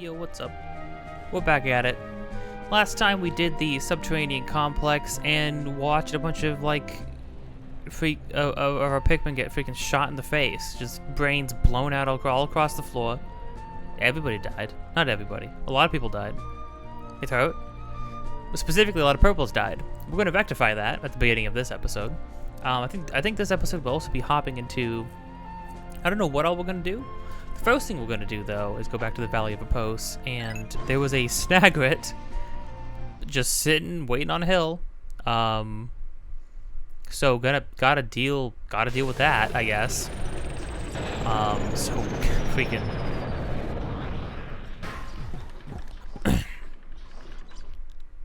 Yo, what's up? We're back at it. Last time we did the subterranean complex and watched a bunch of like of our Pikmin get freaking shot in the face, just brains blown out all across the floor. Everybody died. Not everybody. A lot of people died. It hurt. Specifically, a lot of purples died. We're going to rectify that at the beginning of this episode. I think this episode will also be hopping into. I don't know what all we're going to do. The first thing we're going to do, though, is go back to the Valley of Repose, and there was a Snagret just sitting, waiting on a hill. So gotta deal with that, I guess. So freaking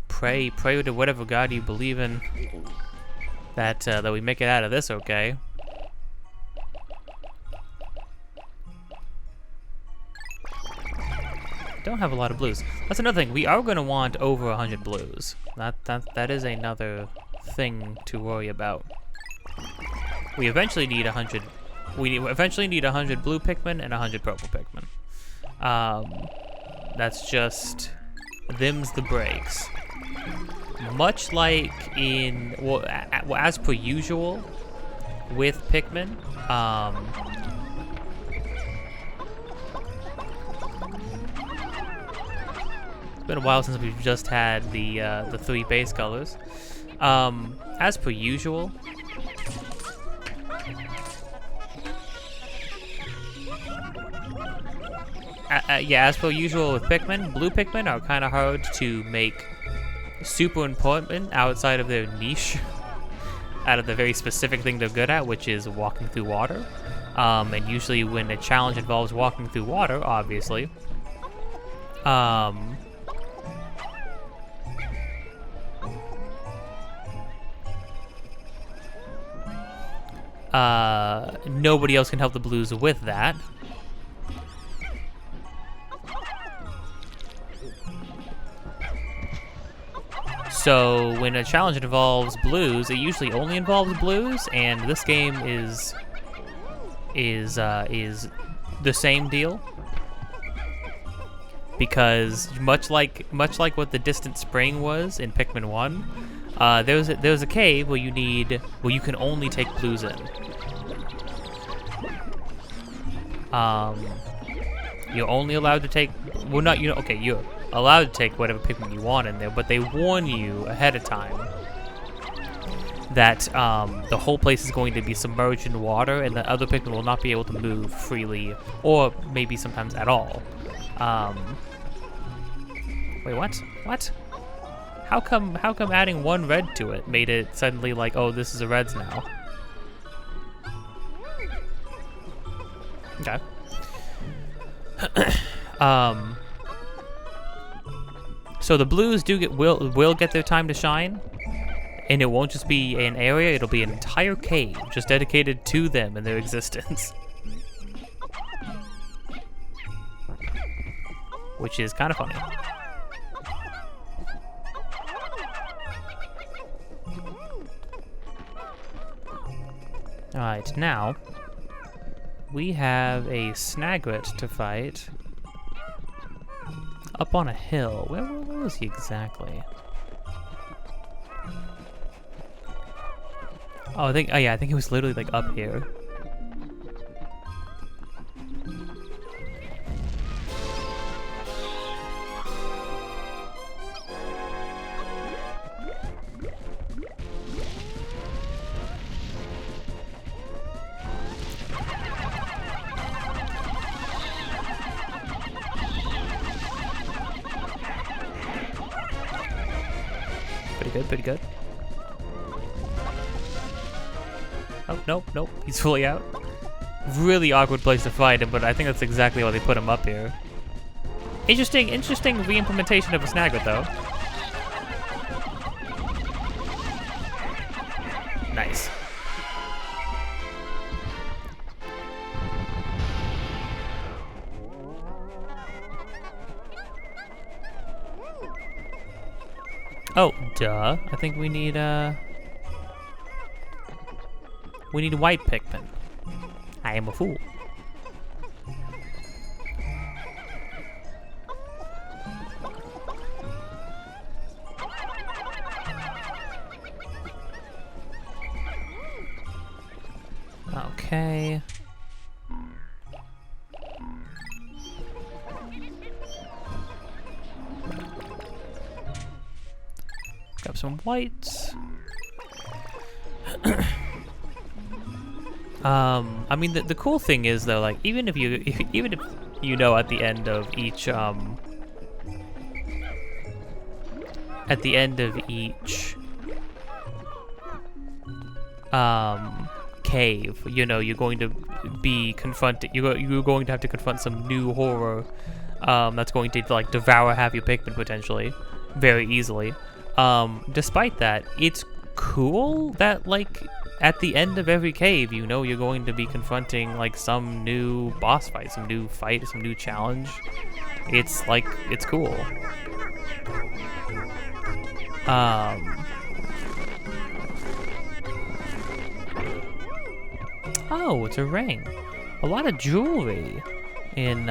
pray to whatever God you believe in that we make it out of this okay. Don't have a lot of blues. That's another thing. We are going to want over 100 blues. That is another thing to worry about. We eventually need 100. We eventually need 100 blue Pikmin and 100 purple Pikmin. That's just them's the breaks. Much like in as per usual with Pikmin. It's been a while since we've just had the three base colors. As per usual, as per usual with Pikmin, blue Pikmin are kind of hard to make super important outside of their niche, out of the very specific thing they're good at, which is walking through water. And usually when a challenge involves walking through water, obviously, nobody else can help the blues with that. So when a challenge involves blues, it usually only involves blues, and this game is the same deal. Because much like what the Distant Spring was in Pikmin 1, there's a cave where you can only take blues in. You're only allowed to take. Well, not you know. Okay, you're allowed to take whatever Pikmin you want in there, but they warn you ahead of time that the whole place is going to be submerged in water, and that other Pikmin will not be able to move freely, or maybe sometimes at all. Wait, what? What? How come adding one red to it made it suddenly like, oh, this is a reds now? Okay. So the blues will get their time to shine, and it won't just be an area, it'll be an entire cave just dedicated to them and their existence. Which is kind of funny. Alright, now we have a Snagret to fight up on a hill. Where was he exactly? Oh, I think he was literally like up here. Pretty good. Oh, nope, he's fully out. Really awkward place to fight him, but I think that's exactly why they put him up here. Interesting re-implementation of a Snagret, though. Nice. Oh, duh. I think we need white Pikmin. I am a fool. Okay. Grab some whites. I mean, the cool thing is though, like even if you know at the end of each cave, you know, you're going to be confronted. You're going to have to confront some new horror that's going to like devour half your Pikmin potentially, very easily. Despite that, it's cool that like at the end of every cave, you know, you're going to be confronting like some new boss fight, some new fight, some new challenge. It's like it's cool. Oh, it's a ring. A lot of jewelry in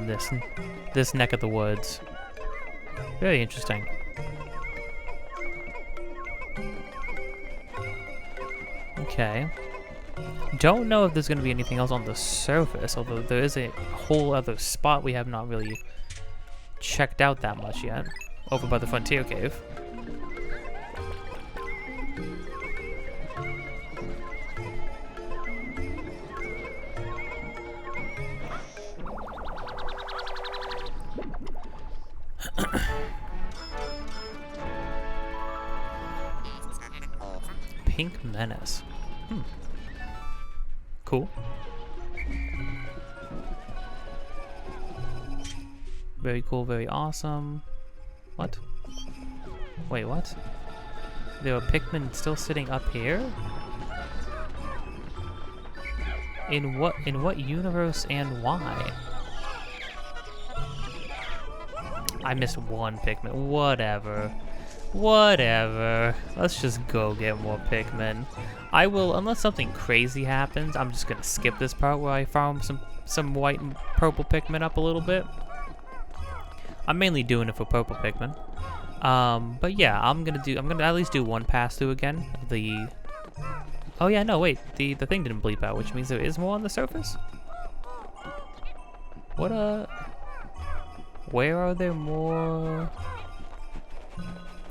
this neck of the woods. Very interesting. Okay. Don't know if there's going to be anything else on the surface, although there is a whole other spot we have not really checked out that much yet, over by the Frontier Cave. Pink Menace. Cool. Very cool, very awesome. What? Wait, what? There are Pikmin still sitting up here? In what universe and why? I missed one Pikmin. Whatever. Whatever. Let's just go get more Pikmin. I will, unless something crazy happens, I'm just gonna skip this part where I farm some white and purple Pikmin up a little bit. I'm mainly doing it for purple Pikmin. But yeah, I'm gonna at least do one pass through again. Oh yeah, no, wait, the thing didn't bleep out, which means there is more on the surface? Where are there more?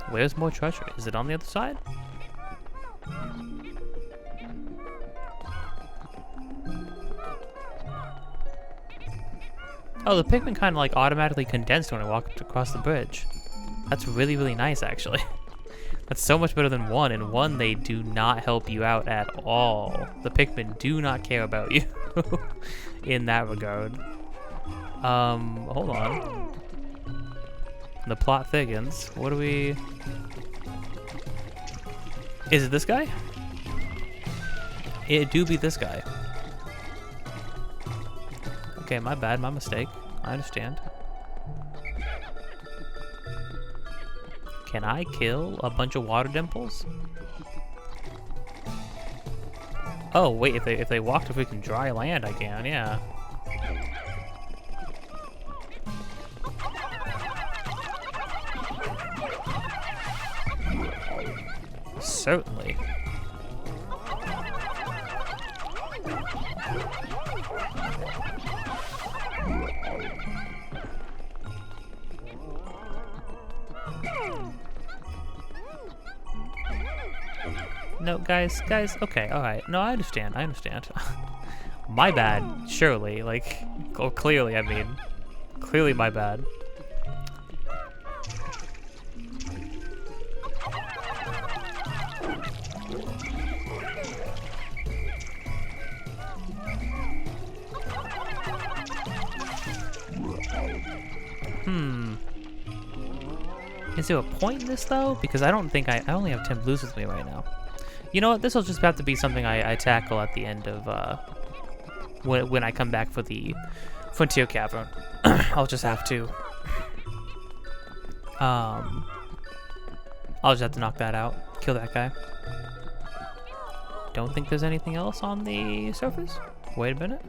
Where's more treasure? Is it on the other side? Oh, the Pikmin kind of like automatically condensed when I walked across the bridge. That's really, really nice, actually. That's so much better than one. In one, they do not help you out at all. The Pikmin do not care about you in that regard. Hold on. The plot thickens. What do we... Is it this guy? It do be this guy. Okay, my bad, my mistake. I understand. Can I kill a bunch of water dimples? Oh, wait, if they walk to freaking dry land, I can, yeah. Certainly. No, guys, okay, alright. No, I understand. My bad, surely. Like, oh, clearly, I mean. Clearly my bad. Is there a point in this, though? Because I don't think I only have 10 blues with me right now. You know what? This will just have to be something I tackle at the end of, when I come back for the Frontier Cavern. I'll just have to. I'll just have to knock that out. Kill that guy. Don't think there's anything else on the surface? Wait a minute.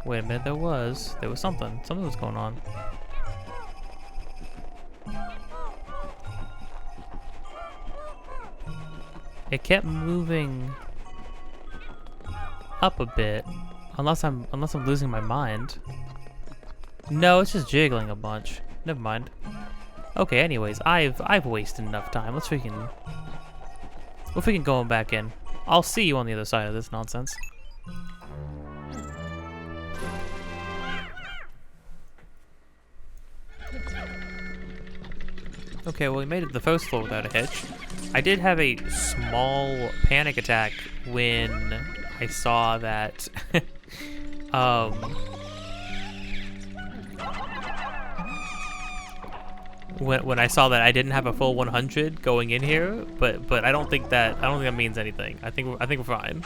Wait a minute, there was something. Something was going on. It kept moving up a bit. Unless I'm losing my mind. No, it's just jiggling a bunch. Never mind. Okay, anyways, I've wasted enough time. We're freaking going back in. I'll see you on the other side of this nonsense. Okay, well, we made it to the first floor without a hitch. I did have a small panic attack when I saw that, when I saw that I didn't have a full 100 going in here, but I don't think that means anything. I think we're fine.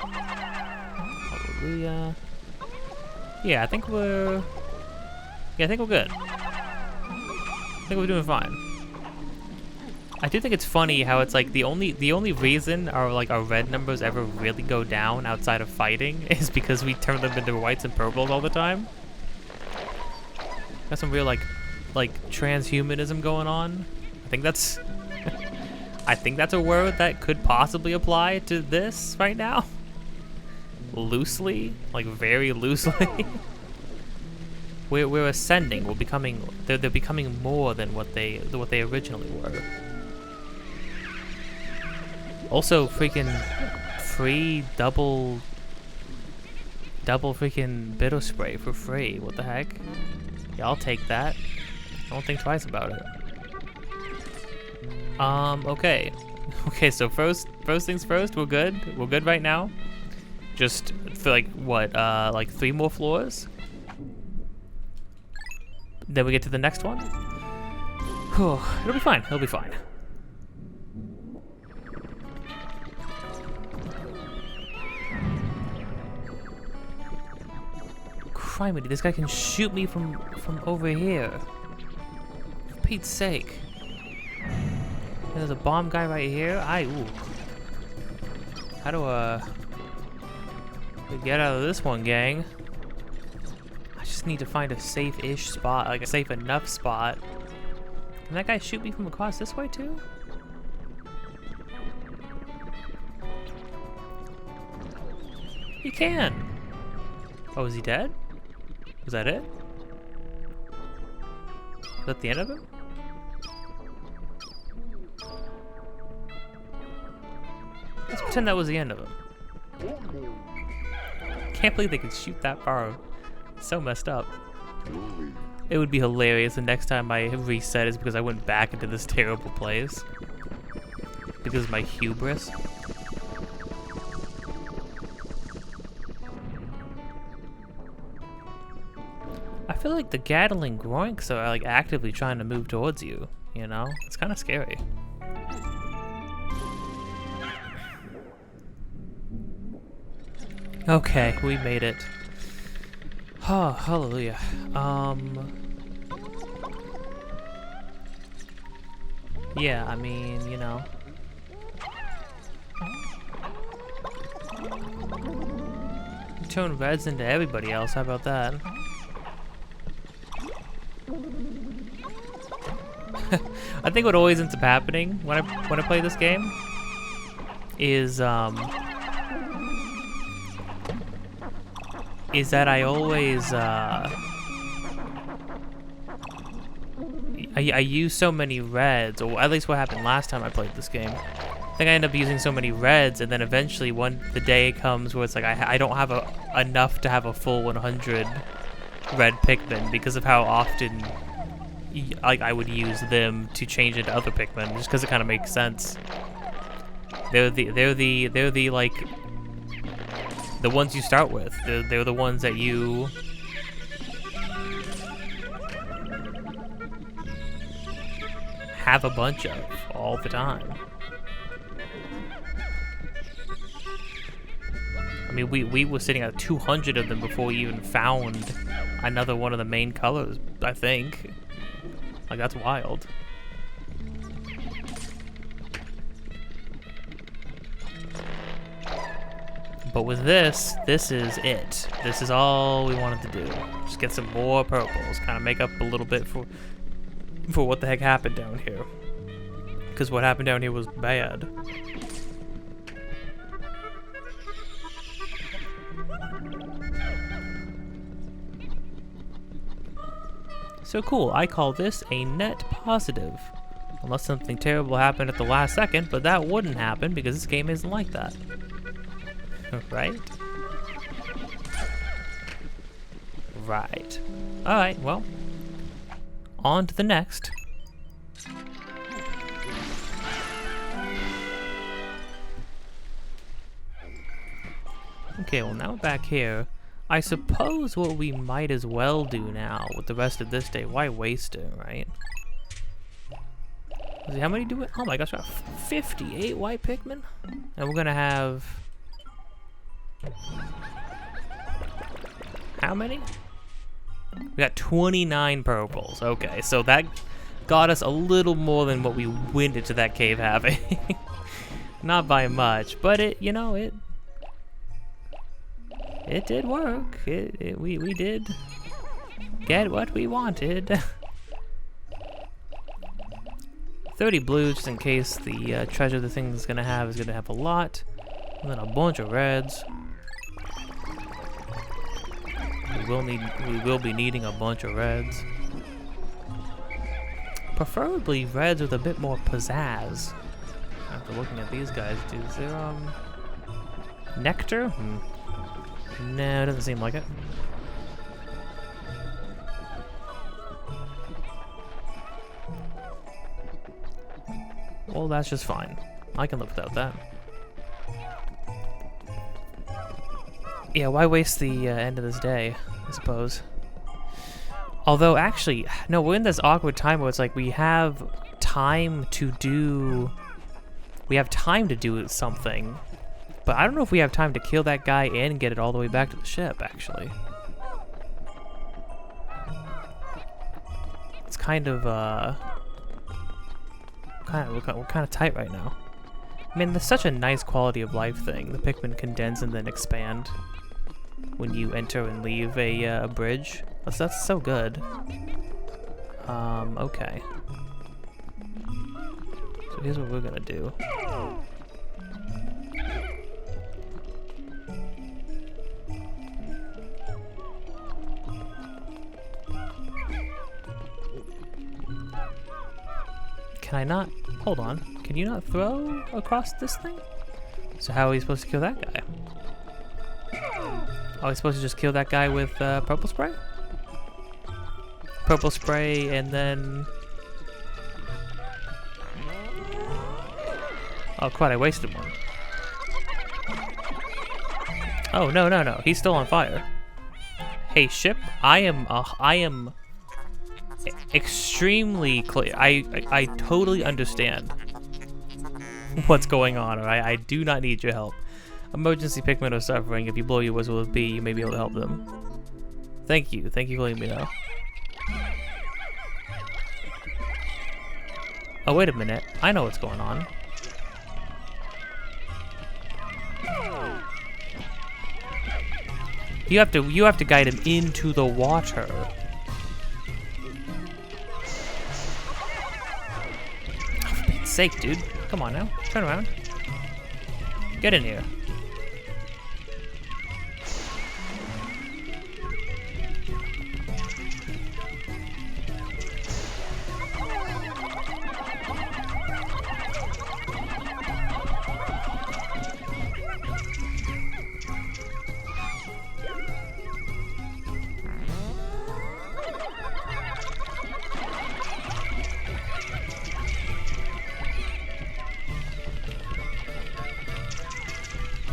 Hallelujah. Yeah, I think we're good. I think we're doing fine. I do think it's funny how it's like the only reason our red numbers ever really go down outside of fighting is because we turn them into whites and purples all the time. Got some real like transhumanism going on. I think that's a word that could possibly apply to this right now. Loosely, like very loosely. We're ascending. We're becoming. They're becoming more than what they originally were. Also, freaking free double freaking bitter spray for free. What the heck? Yeah, I'll take that. I don't think twice about it. Okay. Okay, so first things first, we're good. We're good right now. Just for like what, like 3 more floors? Then we get to the next one. Whew, it'll be fine. It'll be fine. Criminy, this guy can shoot me from over here. For Pete's sake. And there's a bomb guy right here. Ooh. How do we get out of this one, gang? I just need to find a safe-ish spot, like a safe enough spot. Can that guy shoot me from across this way too? He can. Oh, is he dead? Was that it? Is that the end of him? Let's pretend that was the end of him. Can't believe they could shoot that far. So messed up. It would be hilarious the next time I reset is because I went back into this terrible place. Because of my hubris. I feel like the Gatling Groinks are like actively trying to move towards you, you know? It's kind of scary. Okay, we made it. Oh, hallelujah. Yeah, I mean, you know. Turn reds into everybody else, how about that? I think what always ends up happening when I play this game is that I always I use so many reds, or at least what happened last time I played this game. I think I end up using so many reds, and then eventually the day comes where it's like I don't have enough to have a full 100 red Pikmin because of how often like I would use them to change into other Pikmin, just because it kind of makes sense. They're the like the ones you start with. They're the ones that you have a bunch of all the time. I mean, we were sitting at 200 of them before we even found another one of the main colors, I think. Like, that's wild. But with this is it. This is all we wanted to do. Just get some more purples, kind of make up a little bit for what the heck happened down here. Because what happened down here was bad. So cool, I call this a net positive. Unless something terrible happened at the last second, but that wouldn't happen because this game isn't like that. Right? Right. Alright, well. On to the next. Okay, well now back here. I suppose what we might as well do now with the rest of this day, why waste it, right? Let's see, how many do we? Oh my gosh, we got 58 white Pikmin? And we're gonna have... How many? We got 29 purples. Okay, so that got us a little more than what we went into that cave having. Not by much, but it, you know, it did work. We did get what we wanted. 30 blues just in case the treasure the thing is gonna have a lot. And then a bunch of reds. We will be needing a bunch of reds. Preferably reds with a bit more pizzazz. After looking at these guys, is there nectar? No, it doesn't seem like it. Well, that's just fine. I can live without that. Yeah, why waste the end of this day, I suppose. Although, actually, no, we're in this awkward time where it's like we have time to do... We have time to do something. But I don't know if we have time to kill that guy and get it all the way back to the ship, actually. It's kind of, we're kind of tight right now. I mean, there's such a nice quality of life thing. The Pikmin condense and then expand when you enter and leave a bridge. That's so good. Okay. So here's what we're gonna do. Can I not? Hold on. Can you not throw across this thing? So how are we supposed to kill that guy? Are we supposed to just kill that guy with purple spray? Purple spray and then... Oh crud, I wasted one. Oh, no, no, no. He's still on fire. Hey, ship, I am extremely clear. I totally understand what's going on, alright? I do not need your help. Emergency Pikmin are suffering. If you blow your whistle with B, you may be able to help them. Thank you. Thank you for letting me know. Oh, wait a minute. I know what's going on. You have to guide him into the water. Oh, for Pete's sake, dude. Come on now. Turn around. Get in here.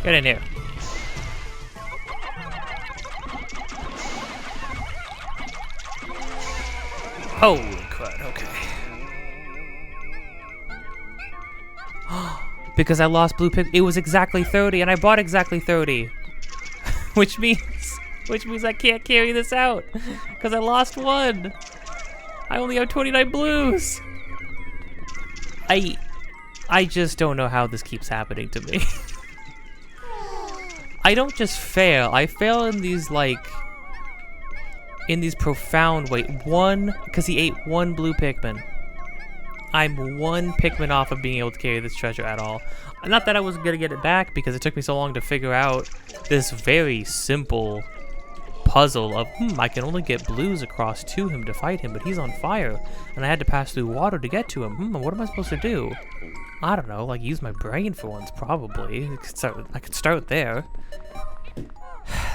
Get in here. Holy crud, okay. Because I lost blue pick, it was exactly 30 and I bought exactly 30. which means I can't carry this out. Because I lost one. I only have 29 blues. I just don't know how this keeps happening to me. I don't just fail. I fail in these, like, in these profound ways. Because he ate one blue Pikmin. I'm one Pikmin off of being able to carry this treasure at all. Not that I wasn't going to get it back, because it took me so long to figure out this very simple puzzle of, I can only get blues across to him to fight him, but he's on fire, and I had to pass through water to get to him. What am I supposed to do? I don't know, like use my brain for once, probably. I could start there.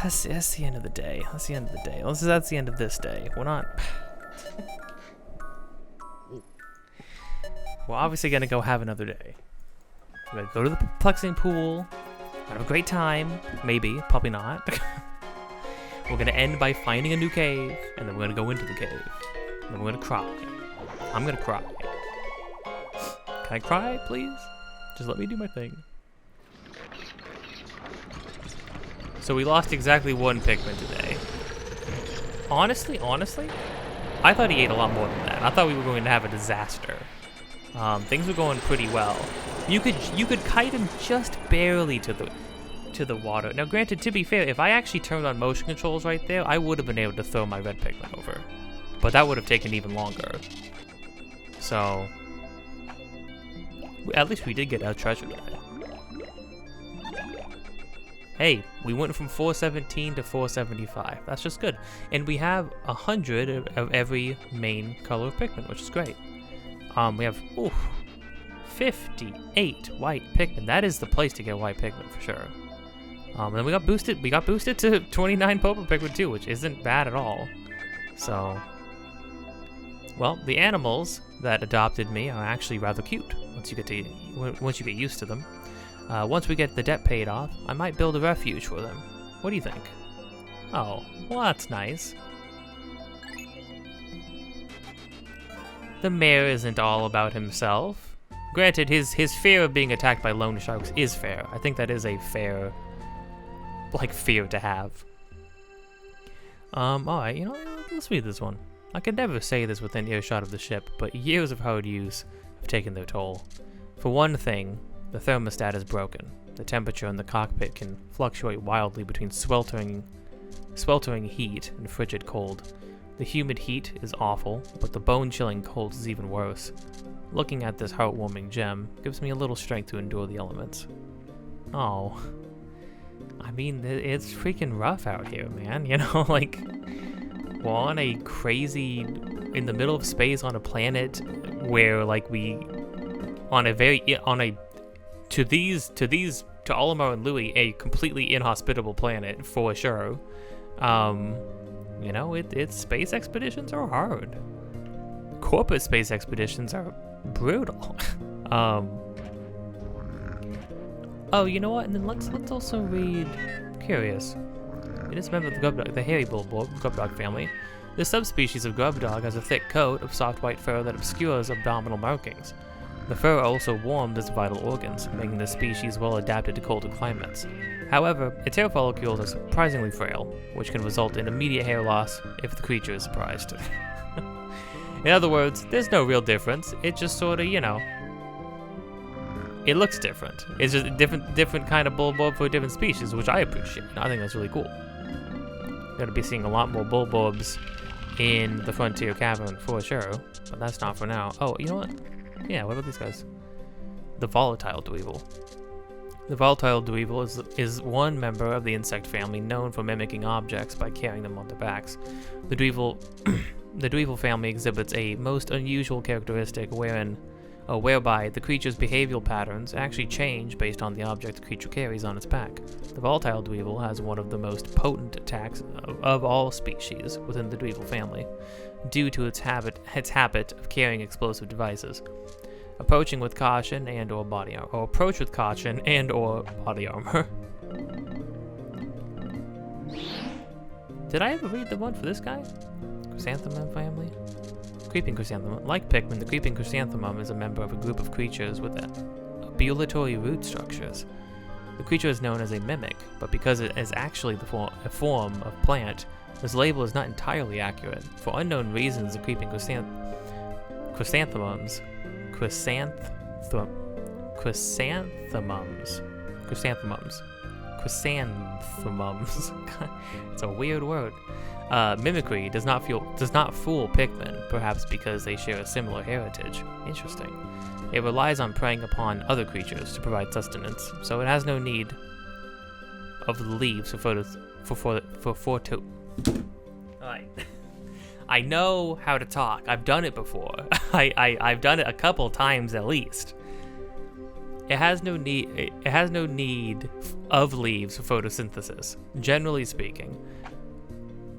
That's the end of the day. That's the end of the day. That's the end of this day. We're not... We're obviously gonna go have another day. We're gonna go to the perplexing pool, have a great time, maybe, probably not. We're gonna end by finding a new cave, and then we're gonna go into the cave. And then we're gonna cry. I'm gonna cry. Can I cry, please? Just let me do my thing. So we lost exactly one Pikmin today. Honestly, I thought he ate a lot more than that. I thought we were going to have a disaster. Things were going pretty well. You could kite him just barely to the water. Now, granted, to be fair, if I actually turned on motion controls right there, I would have been able to throw my red Pikmin over. But that would have taken even longer. So, at least we did get our treasure today. Hey, we went from 417 to 475. That's just good. And we have 100 of every main color of Pikmin, which is great. We have 58 white Pikmin. That is the place to get white Pikmin for sure. And then we got boosted to 29 purple Pikmin too, which isn't bad at all. So, well, the animals that adopted me are actually rather cute once you get used to them. Once we get the debt paid off, I might build a refuge for them. What do you think? Oh, well, that's nice. The mayor isn't all about himself. Granted, his fear of being attacked by loan sharks is fair. I think that is a fair, fear to have. Alright, you know, let's read this one. I could never say this within earshot of the ship, but years of hard use have taken their toll. For one thing, the thermostat is broken. The temperature in the cockpit can fluctuate wildly between sweltering heat and frigid cold. The humid heat is awful, but the bone-chilling cold is even worse. Looking at this heartwarming gem gives me a little strength to endure the elements. Oh. I mean, it's freaking rough out here, man. You know, we're on a crazy, in the middle of space on a planet where, to Olimar and Louis, a completely inhospitable planet for sure. You know, it's space expeditions are hard. Corporate space expeditions are brutal. Oh, you know what? And then let's also read. I'm curious. It is a member of the grubdog, the hairy grubdog family. This subspecies of grubdog has a thick coat of soft white fur that obscures abdominal markings. The fur also warms its vital organs, making the species well adapted to colder climates. However, its hair follicles are surprisingly frail, which can result in immediate hair loss if the creature is surprised. In other words, there's no real difference. It just sort of, you know, it looks different. It's just a different kind of bulborb for a different species, which I appreciate. I think that's really cool. Gonna be seeing a lot more bulborbs in the Frontier Cavern for sure, but that's not for now. Oh, you know what? Yeah, what about these guys? The volatile dweevil. The volatile dweevil is one member of the insect family known for mimicking objects by carrying them on their backs. The dweevil family exhibits a most unusual characteristic whereby the creature's behavioral patterns actually change based on the object the creature carries on its back. The volatile dweevil has one of the most potent attacks of all species within the dweevil family, due to its habit of carrying explosive devices. Approach with caution and/or body armor. Did I ever read the one for this guy? Chrysanthemum family? Creeping chrysanthemum. Like Pikmin, the creeping chrysanthemum is a member of a group of creatures with ambulatory root structures. The creature is known as a mimic, but because it is actually a form of plant, this label is not entirely accurate. For unknown reasons, the creeping chrysanthemums. It's a weird word. Mimicry does not fool Pikmin, perhaps because they share a similar heritage. Interesting. It relies on preying upon other creatures to provide sustenance, so it has no need of the leaves for Alright. I know how to talk. I've done it before. I've done it a couple times at least. It has no need of leaves for photosynthesis, generally speaking.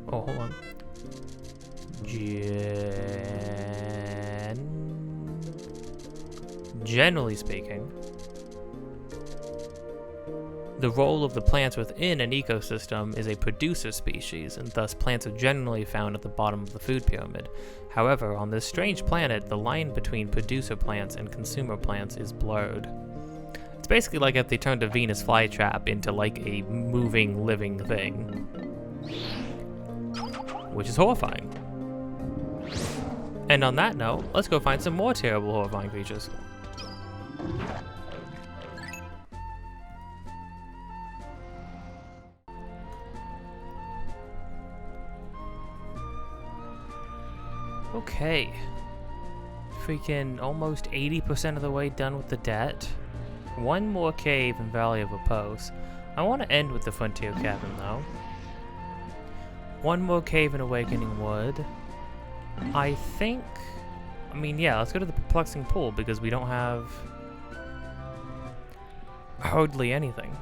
Oh, hold on. Generally speaking, the role of the plants within an ecosystem is a producer species, and thus plants are generally found at the bottom of the food pyramid. However, on this strange planet, the line between producer plants and consumer plants is blurred. It's basically like if they turned a Venus flytrap into like a moving, living thing. Which is horrifying. And on that note, let's go find some more terrible, horrifying creatures. Okay. Freaking almost 80% of the way done with the debt. One more cave in Valley of Repose. I want to end with the Frontier Cabin, though. One more cave in Awakening Wood. I think... I mean, yeah, let's go to the Perplexing Pool, because we don't have... hardly anything.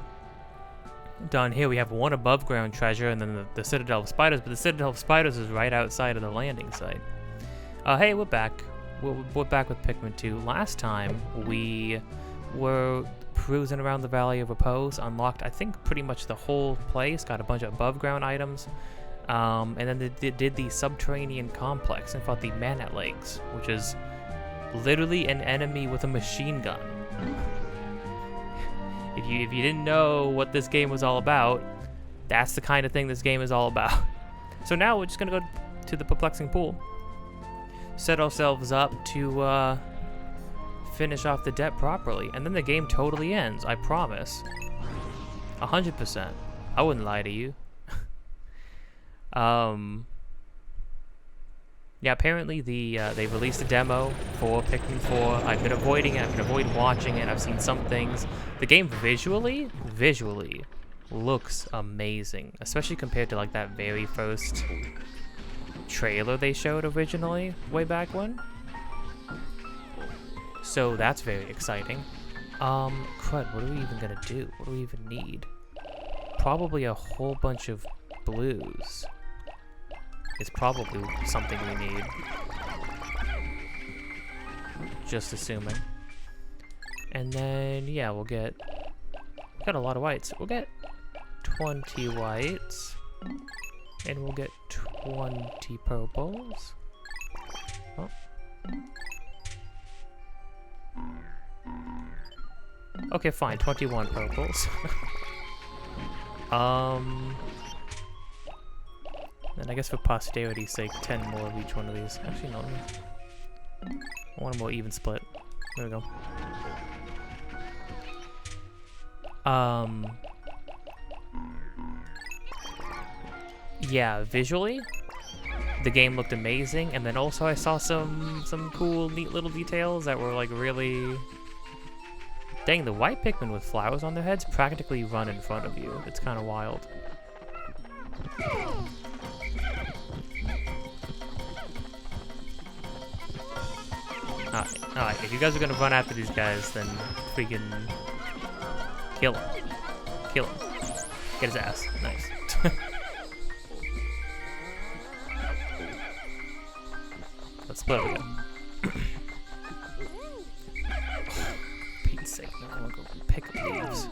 Down here we have one above ground treasure, and then the Citadel of Spiders, but the Citadel of Spiders is right outside of the landing site. Hey, we're back. We're back with Pikmin 2. Last time, we were cruising around the Valley of Repose, unlocked, I think, pretty much the whole place, got a bunch of above-ground items, and then they did the subterranean complex and fought the Manat Lakes, which is literally an enemy with a machine gun. If you didn't know what this game was all about, that's the kind of thing this game is all about. So now we're just gonna go to the Perplexing Pool, set ourselves up to finish off the debt properly, and then the game totally ends, I promise. 100%. I wouldn't lie to you. Yeah, apparently they released a demo for Pikmin 4. I've been avoiding it, I've been avoiding watching it, I've seen some things. The game visually looks amazing, especially compared to like that very first trailer they showed originally, way back when. So that's very exciting. Crud, what are we even gonna do? What do we even need? Probably a whole bunch of blues. It's probably something we need. Just assuming. And then, yeah, we got a lot of whites. We'll get 20 whites. And we'll get 20 purples. Oh. Okay, fine, 21 purples. And I guess for posterity's sake, 10 more of each one of these. Actually, no. One more even split. There we go. Yeah, visually, the game looked amazing, and then also I saw some cool, neat little details that were like really... Dang, the white Pikmin with flowers on their heads practically run in front of you. It's kind of wild. Alright, if you guys are gonna run after these guys, then freaking kill him. Kill him. Get his ass. Nice. Let's split it again. Pete's sake, no, I wanna go pick up leaves.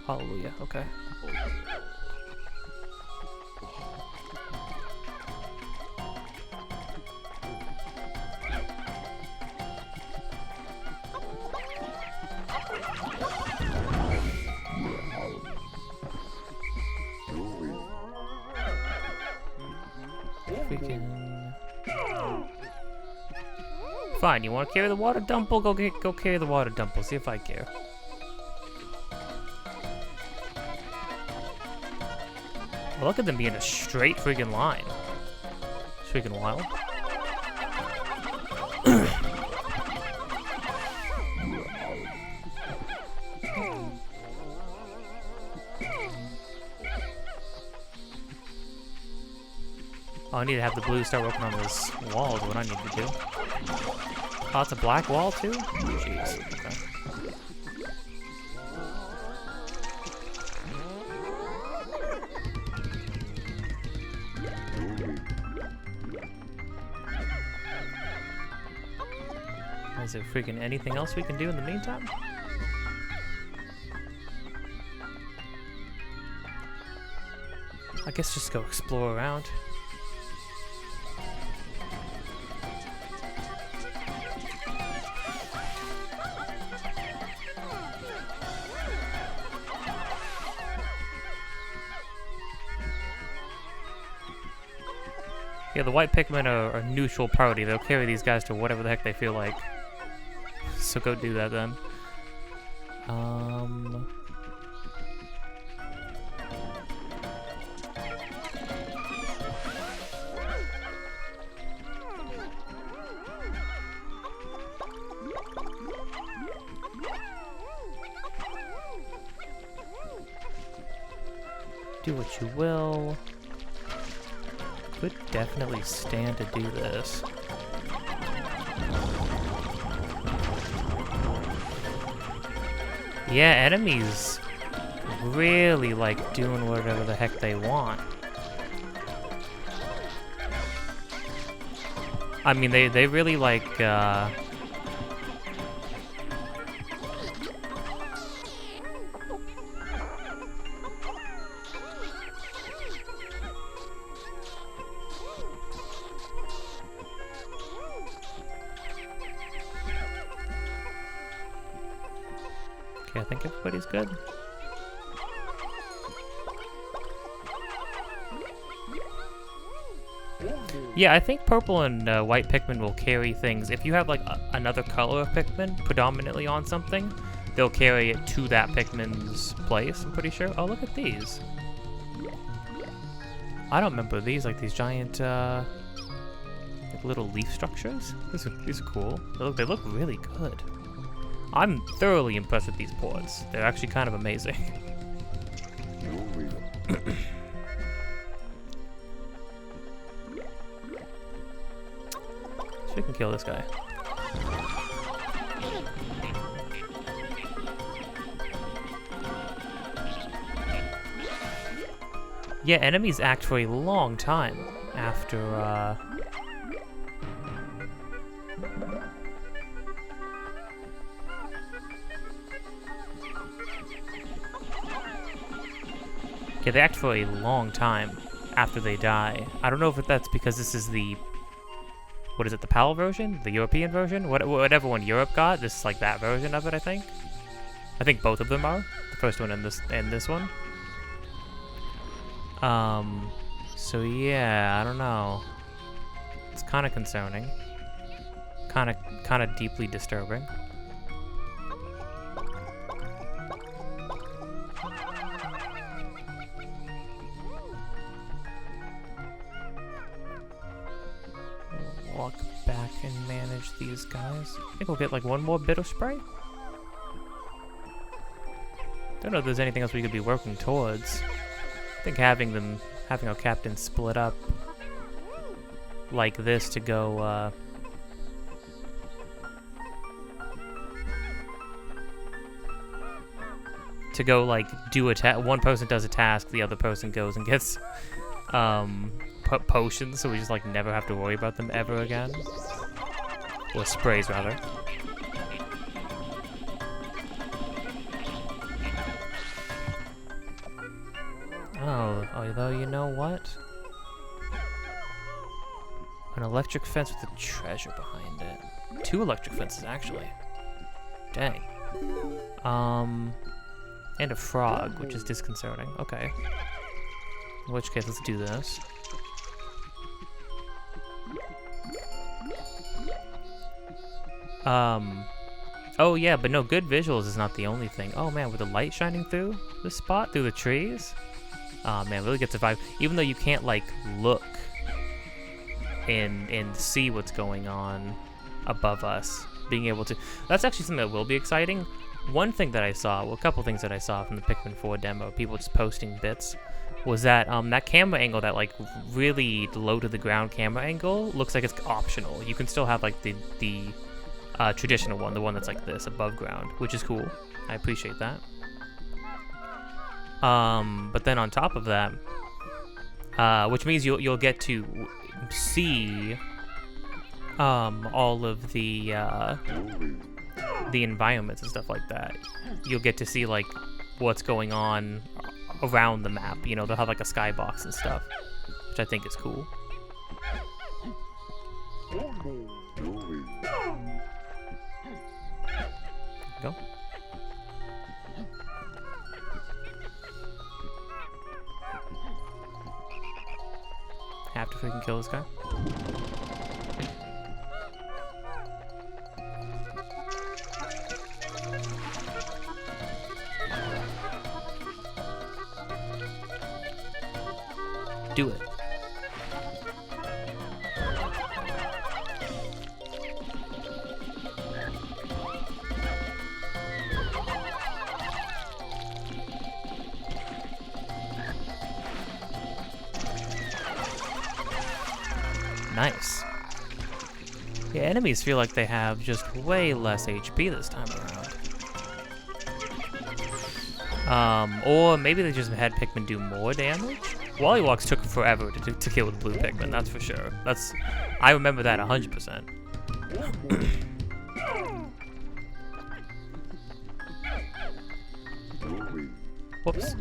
Hallelujah, okay. Fine, you want to carry the water dumple? Go carry the water dumple. See if I care. Well, look at them being a straight freaking line. It's freaking wild. Oh, I need to have the blue start working on this wall is what I need to do. Oh, it's a black wall too? Jeez, okay. Is there freaking anything else we can do in the meantime? I guess just go explore around. Yeah, the white Pikmin are a neutral party. They'll carry these guys to whatever the heck they feel like. So go do that then. Do what you will. Could definitely stand to do this. Yeah, enemies really like doing whatever the heck they want. I mean, they really like, I think everybody's good. Yeah, I think purple and white Pikmin will carry things. If you have like another color of Pikmin predominantly on something, they'll carry it to that Pikmin's place, I'm pretty sure. Oh, look at these. I don't remember these, like these giant like little leaf structures. These are cool. They look really good. I'm thoroughly impressed with these ports. They're actually kind of amazing. So we can kill this guy. Yeah, enemies act for a long time after, yeah, they act for a long time after they die. I don't know if that's because this is the... What is it, the PAL version? The European version? Whatever one Europe got, this is like that version of it, I think. I think both of them are. The first one and this one. So yeah, I don't know. It's kind of concerning. Kind of deeply disturbing. Walk back and manage these guys. I think we'll get like one more bit of spray. Don't know if there's anything else we could be working towards. I think having our captain split up like this to go, like do a one person does a task, the other person goes and gets potions, so we just like never have to worry about them ever again. Or sprays rather. Oh, although you know what? An electric fence with a treasure behind it. 2 electric fences actually. Dang. And a frog, which is disconcerting. Okay. In which case, let's do this. Oh yeah, but no, good visuals is not the only thing. Oh man, with the light shining through this spot, through the trees. Oh man, really gets a vibe. Even though you can't like look and see what's going on above us, being able to, that's actually something that will be exciting. One thing that I saw, well, a couple things that I saw from the Pikmin 4 demo, people just posting bits, was that that camera angle, that like really low to the ground camera angle, looks like it's optional. You can still have like the traditional one, the one that's like this above ground, which is cool. I appreciate that. But then on top of that, which means you'll get to see all of the environments and stuff like that. You'll get to see like what's going on around the map. You know, they'll have like a skybox and stuff, which I think is cool. Go. Have to freaking kill this guy. Do it. Nice. Yeah, enemies feel like they have just way less HP this time around. Or maybe they just had Pikmin do more damage? Wollywalks took forever to kill with blue Pikmin, that's for sure. I remember that 100%. Whoops.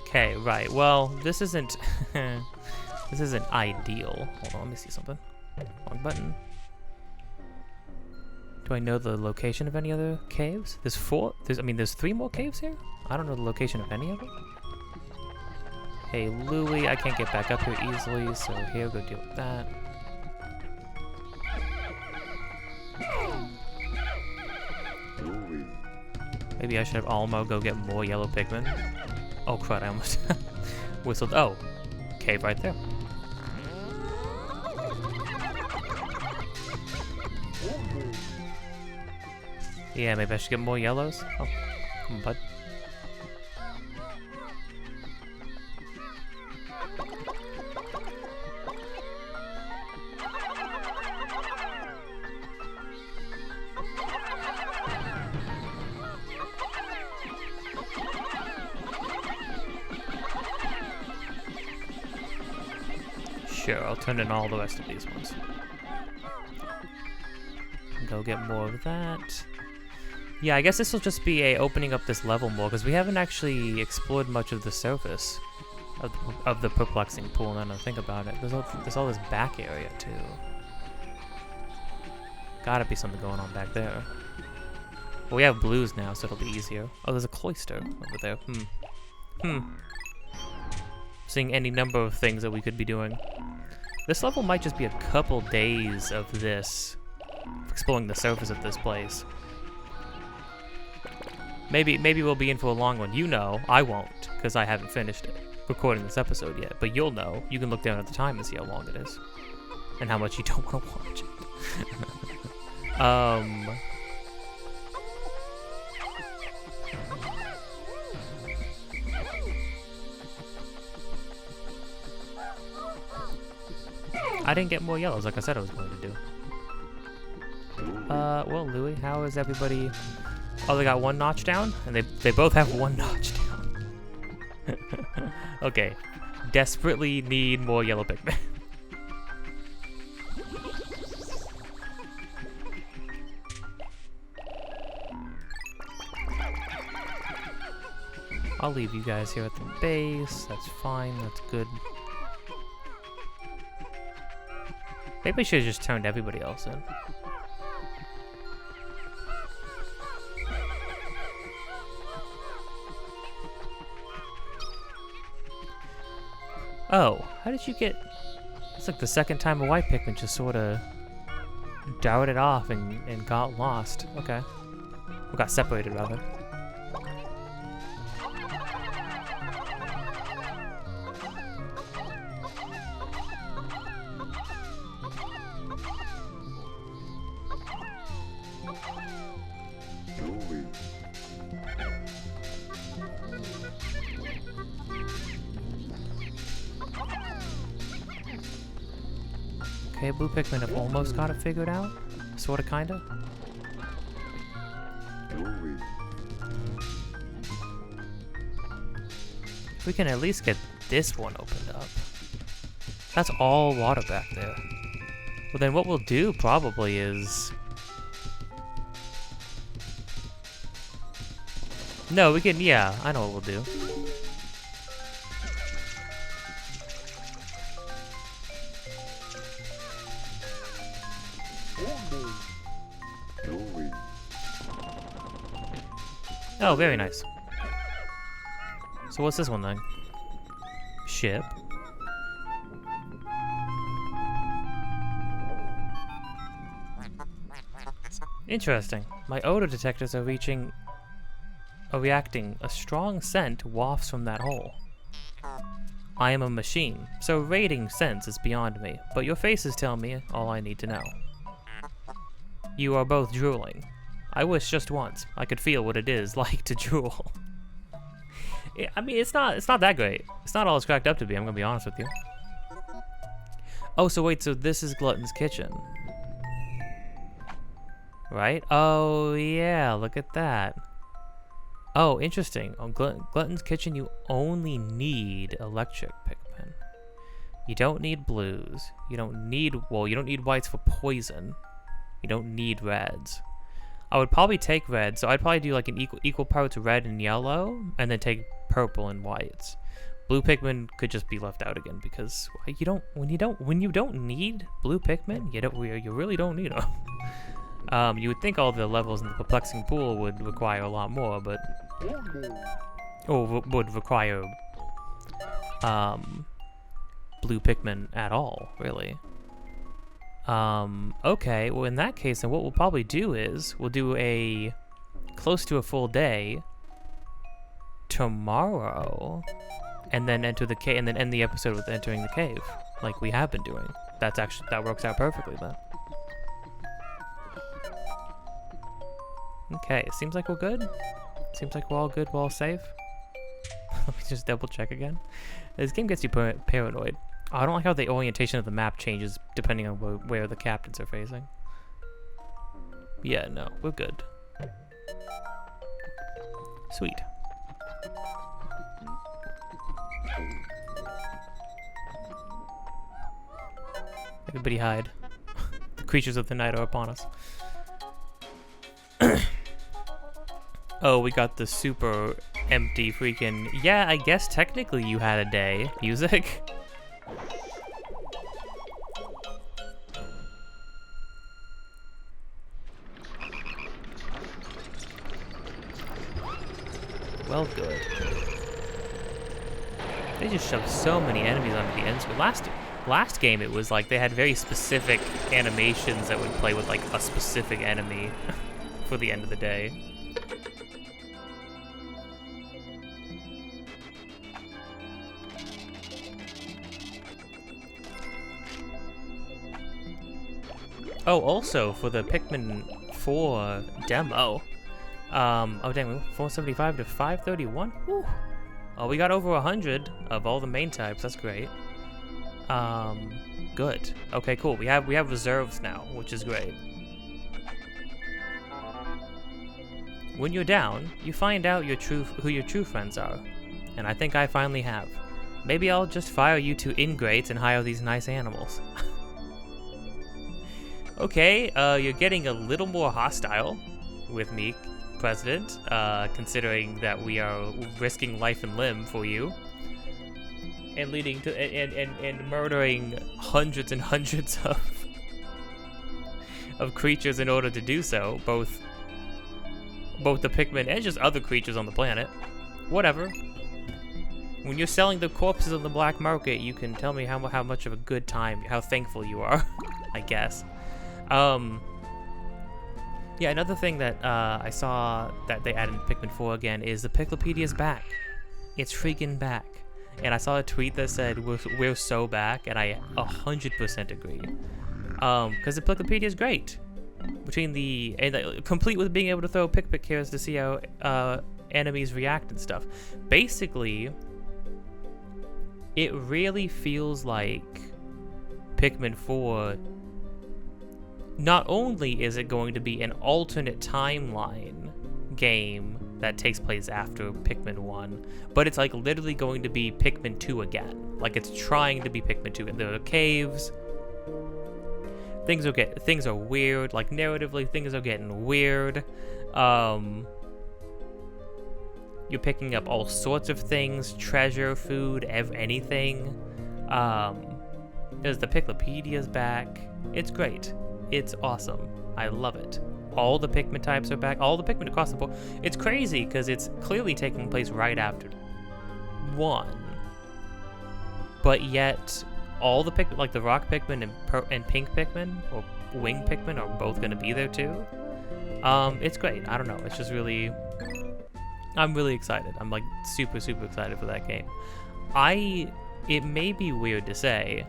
Okay, right. Well, this isn't this isn't ideal. Hold on, let me see something. Wrong button. Do I know the location of any other caves? There's there's 3 more caves here? I don't know the location of any of them. Hey, Louie, I can't get back up here easily, so here, go deal with that. Maybe I should have Almo go get more yellow Pikmin. Oh crud, I almost whistled. Oh, cave right there. Yeah, maybe I should get more yellows. Oh, come on, bud. Sure, I'll turn in all the rest of these ones. Go get more of that. Yeah, I guess this will just be opening up this level more, because we haven't actually explored much of the surface of the perplexing pool, now that I think about it. There's all this back area, too. Gotta be something going on back there. Well, we have blues now, so it'll be easier. Oh, there's a cloister over there. Seeing any number of things that we could be doing. This level might just be a couple days of this, exploring the surface of this place. Maybe we'll be in for a long one. You know, I won't, because I haven't finished it, recording this episode yet. But you'll know. You can look down at the time and see how long it is. And how much you don't want to watch it. I didn't get more yellows like I said I was going to do. Well, Louie, how is everybody? Oh, they got 1 notch down? And they both have 1 notch down. Okay. Desperately need more yellow Pikmin. I'll leave you guys here at the base. That's fine. That's good. Maybe I should have just turned everybody else in. Oh, how did you get... It's like the second time a white Pikmin just sort of darted off and got lost. Okay. Or got separated, rather. Okay, blue Pikmin have almost got it figured out. Sorta, kinda. We can at least get this one opened up. That's all water back there. Well, then what we'll do probably is... No, we can, yeah, I know what we'll do. Oh, very nice. So what's this one then? Ship. Interesting. My odor detectors are reacting. A strong scent wafts from that hole. I am a machine, so rating scents is beyond me, but your faces tell me all I need to know. You are both drooling. I wish just once I could feel what it is like to drool. I mean, it's not that great. It's not all it's cracked up to be, I'm gonna be honest with you. Oh, so wait, so this is Glutton's kitchen. Right? Oh, yeah, look at that. Oh, interesting. On Glutton's kitchen, you only need electric Pikmin. You don't need blues. You don't need, well, you don't need whites for poison. You don't need reds. I would probably take red, so I'd probably do like an equal parts red and yellow, and then take purple and whites. Blue Pikmin could just be left out again because when you don't need blue Pikmin, you really don't need them. You would think all the levels in the perplexing pool would require a lot more, but would require blue Pikmin at all, really. Okay, well in that case, then what we'll probably do is we'll do a close to a full day tomorrow, and then enter the cave, and then end the episode with entering the cave, like we have been doing. That works out perfectly then. Okay, seems like we're good. Seems like we're all good, we're all safe. Let me just double check again. This game gets you paranoid. Oh, I don't like how the orientation of the map changes depending on where the captains are facing. Yeah, no, we're good. Sweet. Everybody hide. The creatures of the night are upon us. Oh, we got the super empty freaking... Yeah, I guess technically you had a day. Music. Well, good. They just shoved so many enemies onto the end screen. Last game, it was like they had very specific animations that would play with like a specific enemy for the end of the day. Oh, also for the Pikmin 4 demo. Oh dang, we went 475 to 531? Woo. Oh, we got over 100 of all the main types, that's great. Good. Okay, cool. We have reserves now, which is great. When you're down, you find out who your true friends are. And I think I finally have. Maybe I'll just fire you to ingrates and hire these nice animals. Okay, you're getting a little more hostile with me, President, considering that we are risking life and limb for you, and leading to and murdering hundreds and hundreds of creatures in order to do so, both the Pikmin and just other creatures on the planet. Whatever. When you're selling the corpses on the black market, you can tell me how much of a good time, how thankful you are, I guess. Yeah, another thing that I saw that they added in Pikmin 4 again is the Piclopedia's back. It's freaking back. And I saw a tweet that said, we're so back, and I 100% agree. Because the Piclopedia is great. Complete with being able to throw pick cares to see how enemies react and stuff. Basically, it really feels like Pikmin 4, not only is it going to be an alternate timeline game that takes place after Pikmin 1, but it's like literally going to be Pikmin 2 again. Like it's trying to be Pikmin 2. There are caves. Things are weird. Like narratively, things are getting weird. You're picking up all sorts of things, treasure, food, anything. There's the Piclopedia's back. It's great. It's awesome. I love it. All the Pikmin types are back. All the Pikmin across the board. It's crazy because it's clearly taking place right after 1. But yet, all the Pikmin, like the Rock Pikmin and Pink Pikmin, or Wing Pikmin, are both going to be there too. It's great. I don't know. It's just really... I'm really excited. I'm like super, super excited for that game. It may be weird to say.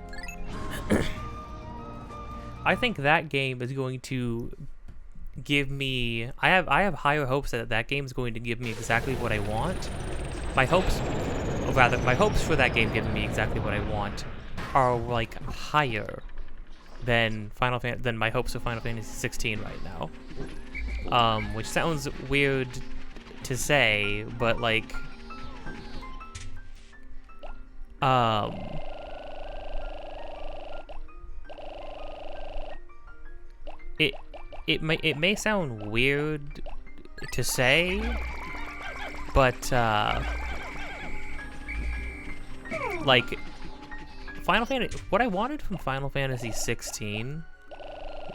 I think that game is going to give me... I have higher hopes that that game is going to give me exactly what I want. My hopes for that game giving me exactly what I want are like higher than my hopes for Final Fantasy 16 right now. Which sounds weird to say, but like it may sound weird to say, but like Final Fantasy, what I wanted from Final Fantasy 16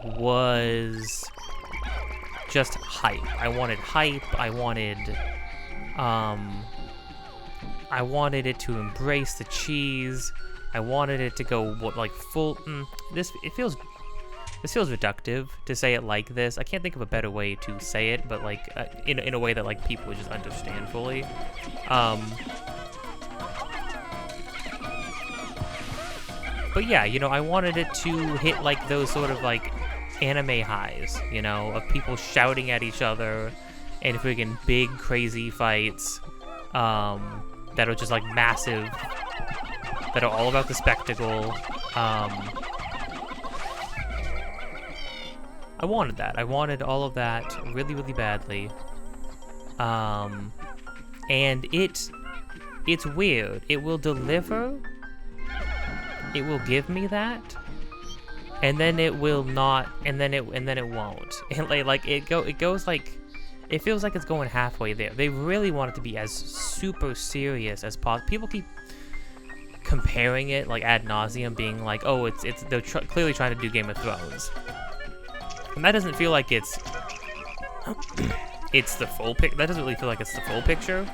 was just hype. I wanted hype. I wanted it to embrace the cheese. I wanted it to go like full. This feels reductive to say it like this. I can't think of a better way to say it, but like in a way that like people would just understand fully. But yeah, you know, I wanted it to hit like those sort of like anime highs, you know, of people shouting at each other and freaking big crazy fights that are just like massive, that are all about the spectacle. I wanted that. I wanted all of that really, really badly. And it's weird. It will deliver. It will give me that. And then it will not, and then it won't. And like it goes like, it feels like it's going halfway there. They really want it to be as super serious as possible. People keep comparing it like ad nauseum, being like, oh, they're clearly trying to do Game of Thrones, and that doesn't feel like it's the full pic. That doesn't really feel like it's the full picture.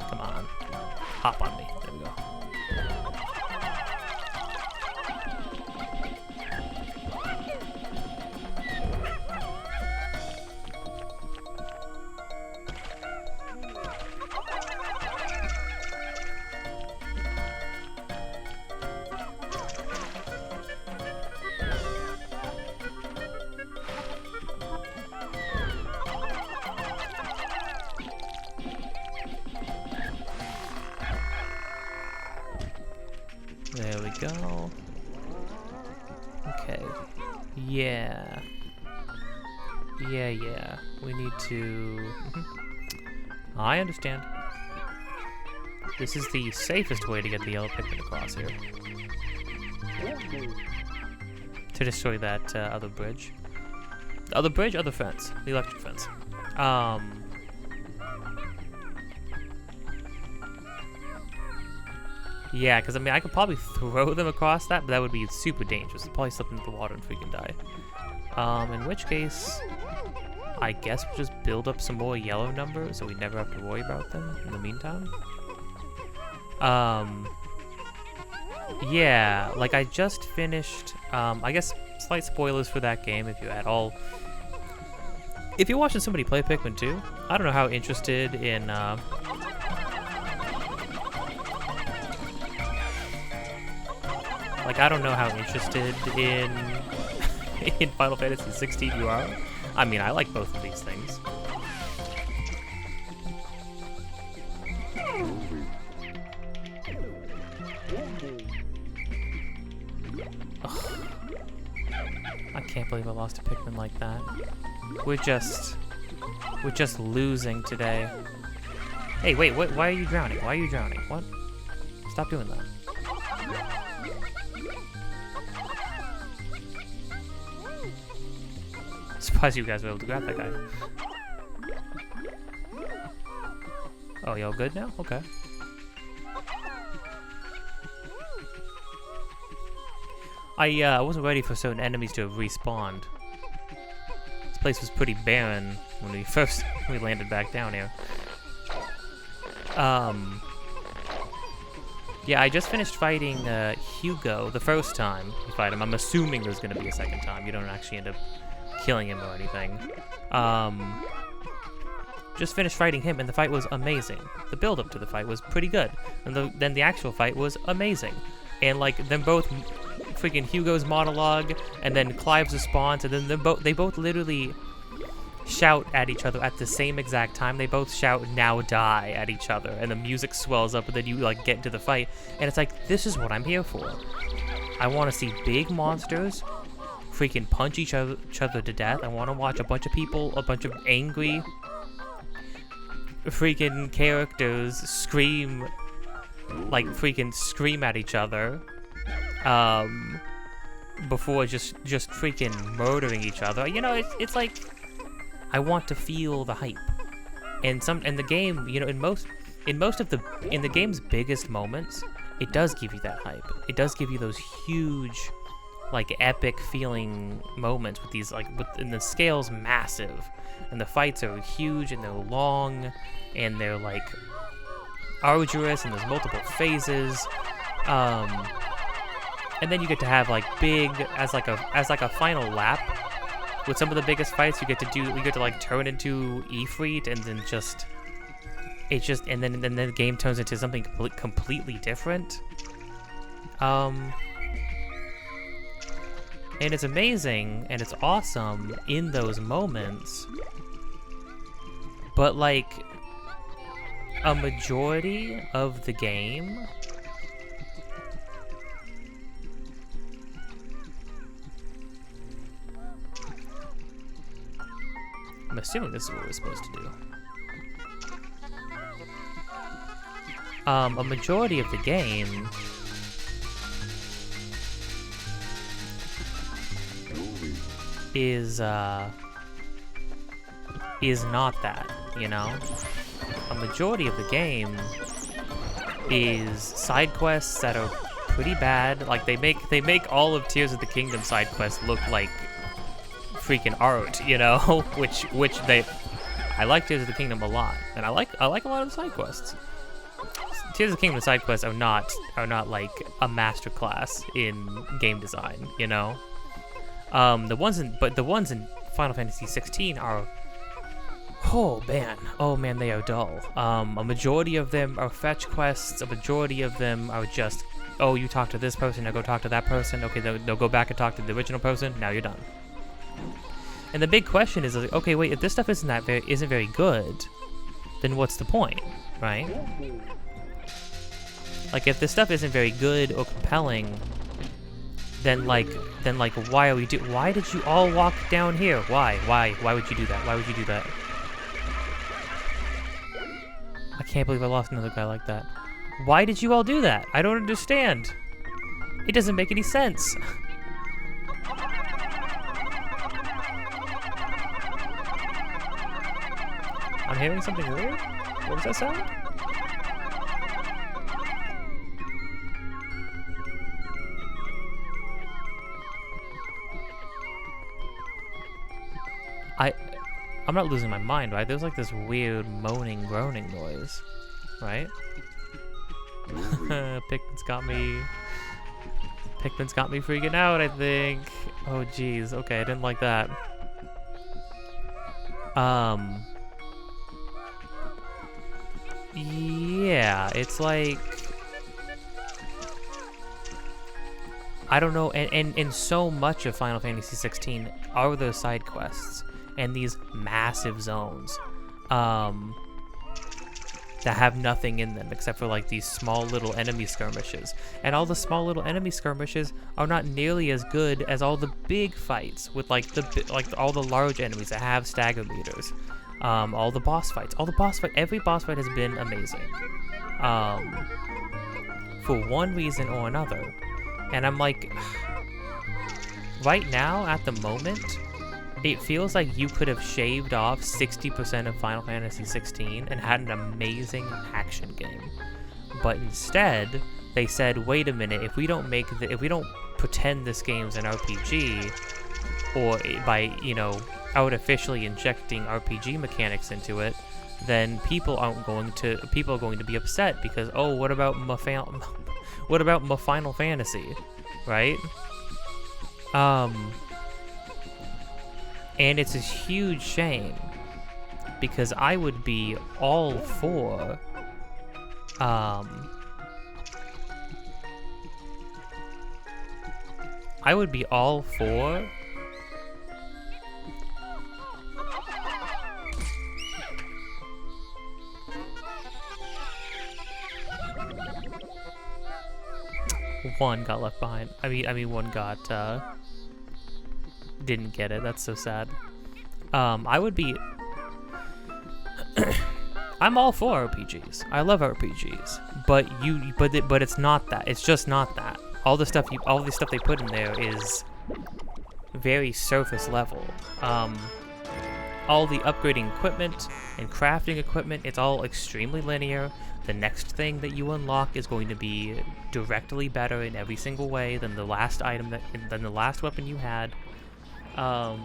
Come on, hop on me. There we go. There we go. Okay. Yeah. Yeah. We need to... I understand. This is the safest way to get the yellow Pikmin across here. To destroy that other bridge. The other bridge, other fence. The electric fence. Yeah, because I mean, I could probably throw them across that, but that would be super dangerous. They'd probably slip into the water and freaking die. In which case, I guess we'll just build up some more yellow numbers so we never have to worry about them in the meantime. Yeah, like I just finished, I guess slight spoilers for that game if you're watching somebody play Pikmin 2, I don't know how interested in, like, I don't know how interested in in Final Fantasy 16 you are. I mean, I like both of these things. Ugh. I can't believe I lost a Pikmin like that. We're just losing today. Hey, wait, what? Why are you drowning? Why are you drowning? What? Stop doing that. Surprised you guys were able to grab that guy. Oh, y'all good now? Okay. I wasn't ready for certain enemies to have respawned. This place was pretty barren when we landed back down here. Yeah, I just finished fighting Hugo the first time you fight him. I'm assuming there's gonna be a second time. You don't actually end up killing him or anything. Just finished fighting him, and the fight was amazing. The build-up to the fight was pretty good, and then the actual fight was amazing. And like them both, freaking Hugo's monologue, and then Clive's response, and then they both literally shout at each other at the same exact time. They both shout "now die" at each other, and the music swells up, and then you like get into the fight, and it's like, this is what I'm here for. I want to see big monsters freaking punch each other to death. I want to watch a bunch of people, a bunch of angry freaking characters scream, like freaking scream at each other, before just freaking murdering each other. You know, it's like, I want to feel the hype. And the game, you know, in the game's biggest moments, it does give you that hype. It does give you those huge, like, epic feeling moments with these, like, and the scale's massive, and the fights are huge, and they're long, and they're like arduous, and there's multiple phases. And then you get to have like big, as like a final lap. With some of the biggest fights, you get to like turn into Ifrit, and then and then the game turns into something completely different. And it's amazing, and it's awesome in those moments. But like, a majority of the game I'm assuming this is what we're supposed to do. A majority of the game is not that, you know? A majority of the game is side quests that are pretty bad. Like they make all of Tears of the Kingdom side quests look like freaking art, you know? I like Tears of the Kingdom a lot, and I like a lot of the side quests. Tears of the Kingdom side quests are not like a masterclass in game design, you know? The ones in Final Fantasy 16 are, oh man, they are dull. A majority of them are fetch quests. A majority of them are just, oh, you talk to this person, now go talk to that person. Okay, they'll go back and talk to the original person. Now you're done. And the big question is, like, okay, wait, if this stuff isn't very good, then what's the point, right? Like, if this stuff isn't very good or compelling, then why did you all walk down here? Why would you do that? Why would you do that? I can't believe I lost another guy like that. Why did you all do that? I don't understand. It doesn't make any sense. I'm hearing something weird? What was that sound? I'm not losing my mind, right? There's like this weird moaning, groaning noise, right? Pikmin's got me freaking out, I think. Oh, jeez. Okay, I didn't like that. Yeah, it's like, I don't know, and so much of Final Fantasy 16 are those side quests and these massive zones. that have nothing in them except for like these small little enemy skirmishes. And all the small little enemy skirmishes are not nearly as good as all the big fights with like all the large enemies that have stagger meters. All the boss fights, every boss fight has been amazing. For one reason or another. And I'm like, right now, at the moment, it feels like you could have shaved off 60% of Final Fantasy 16 and had an amazing action game. But instead, they said, wait a minute, if we don't pretend this game's an RPG, or by, artificially injecting RPG mechanics into it, then people are going to be upset because, oh, what about my Final Fantasy, right? And it's a huge shame because I would be all for one got left behind. I mean one got didn't get it. That's so sad. I would be I'm all for RPGs. I love RPGs. But it's not that. It's just not that. All the stuff they put in there is very surface level. All the upgrading equipment and crafting equipment, it's all extremely linear. The next thing that you unlock is going to be directly better in every single way than the last than the last weapon you had. And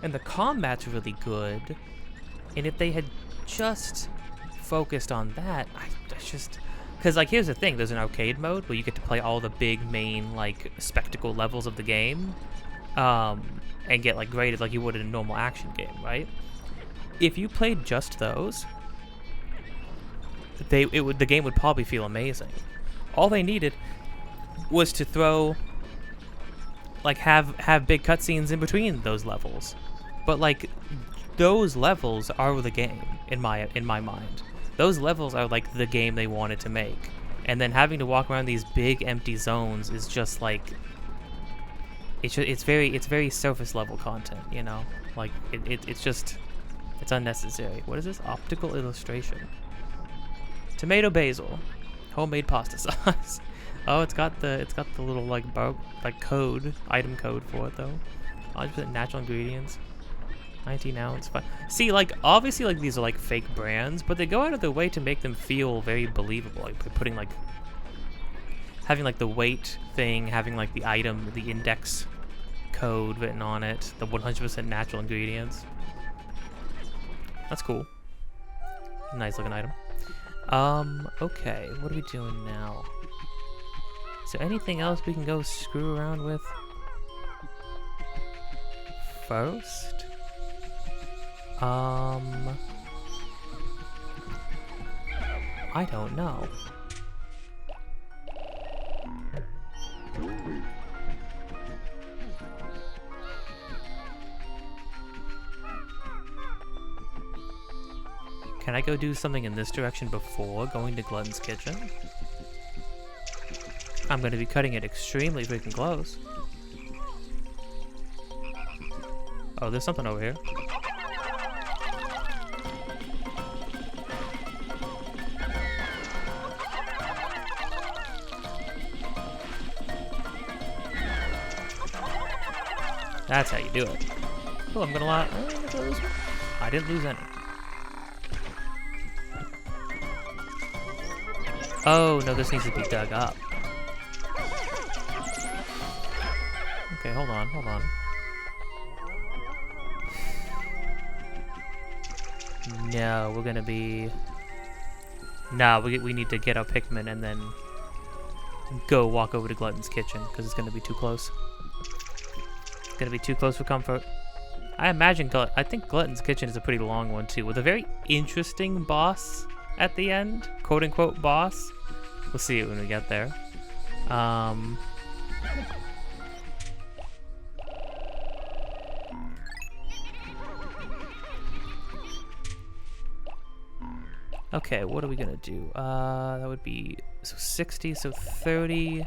the combat's really good. And if they had just focused on that, because like here's the thing: there's an arcade mode where you get to play all the big main like spectacle levels of the game, and get like graded like you would in a normal action game, right? If you played just those, the game would probably feel amazing. All they needed was to throw have big cutscenes in between those levels, but like those levels are the game in my mind. Those levels are like the game they wanted to make, and then having to walk around these big empty zones is just like it's very surface level content, like it's unnecessary. What is this? Optical illustration. Tomato basil, homemade pasta sauce. Oh, it's got the little item code for it though. 100% natural ingredients. 19 ounce. See, like obviously, like these are like fake brands, but they go out of their way to make them feel very believable. Like putting having like the weight thing, having like the item, the index code written on it, the 100% natural ingredients. That's cool. Nice looking item. Okay, what are we doing now? Is there anything else we can go screw around with first? I don't know. Can I go do something in this direction before going to Glutton's Kitchen? I'm going to be cutting it extremely freaking close. Oh, there's something over here. That's how you do it. Oh, I'm gonna lie. I didn't lose any. Oh, no, this needs to be dug up. Okay, hold on. No, we're gonna be... No, we need to get our Pikmin and then go walk over to Glutton's Kitchen, because it's gonna be too close. It's gonna be too close for comfort. I think Glutton's Kitchen is a pretty long one, too, with a very interesting boss at the end. Quote-unquote boss. We'll see it when we get there. Okay, what are we gonna do? That would be, so 60, so 30.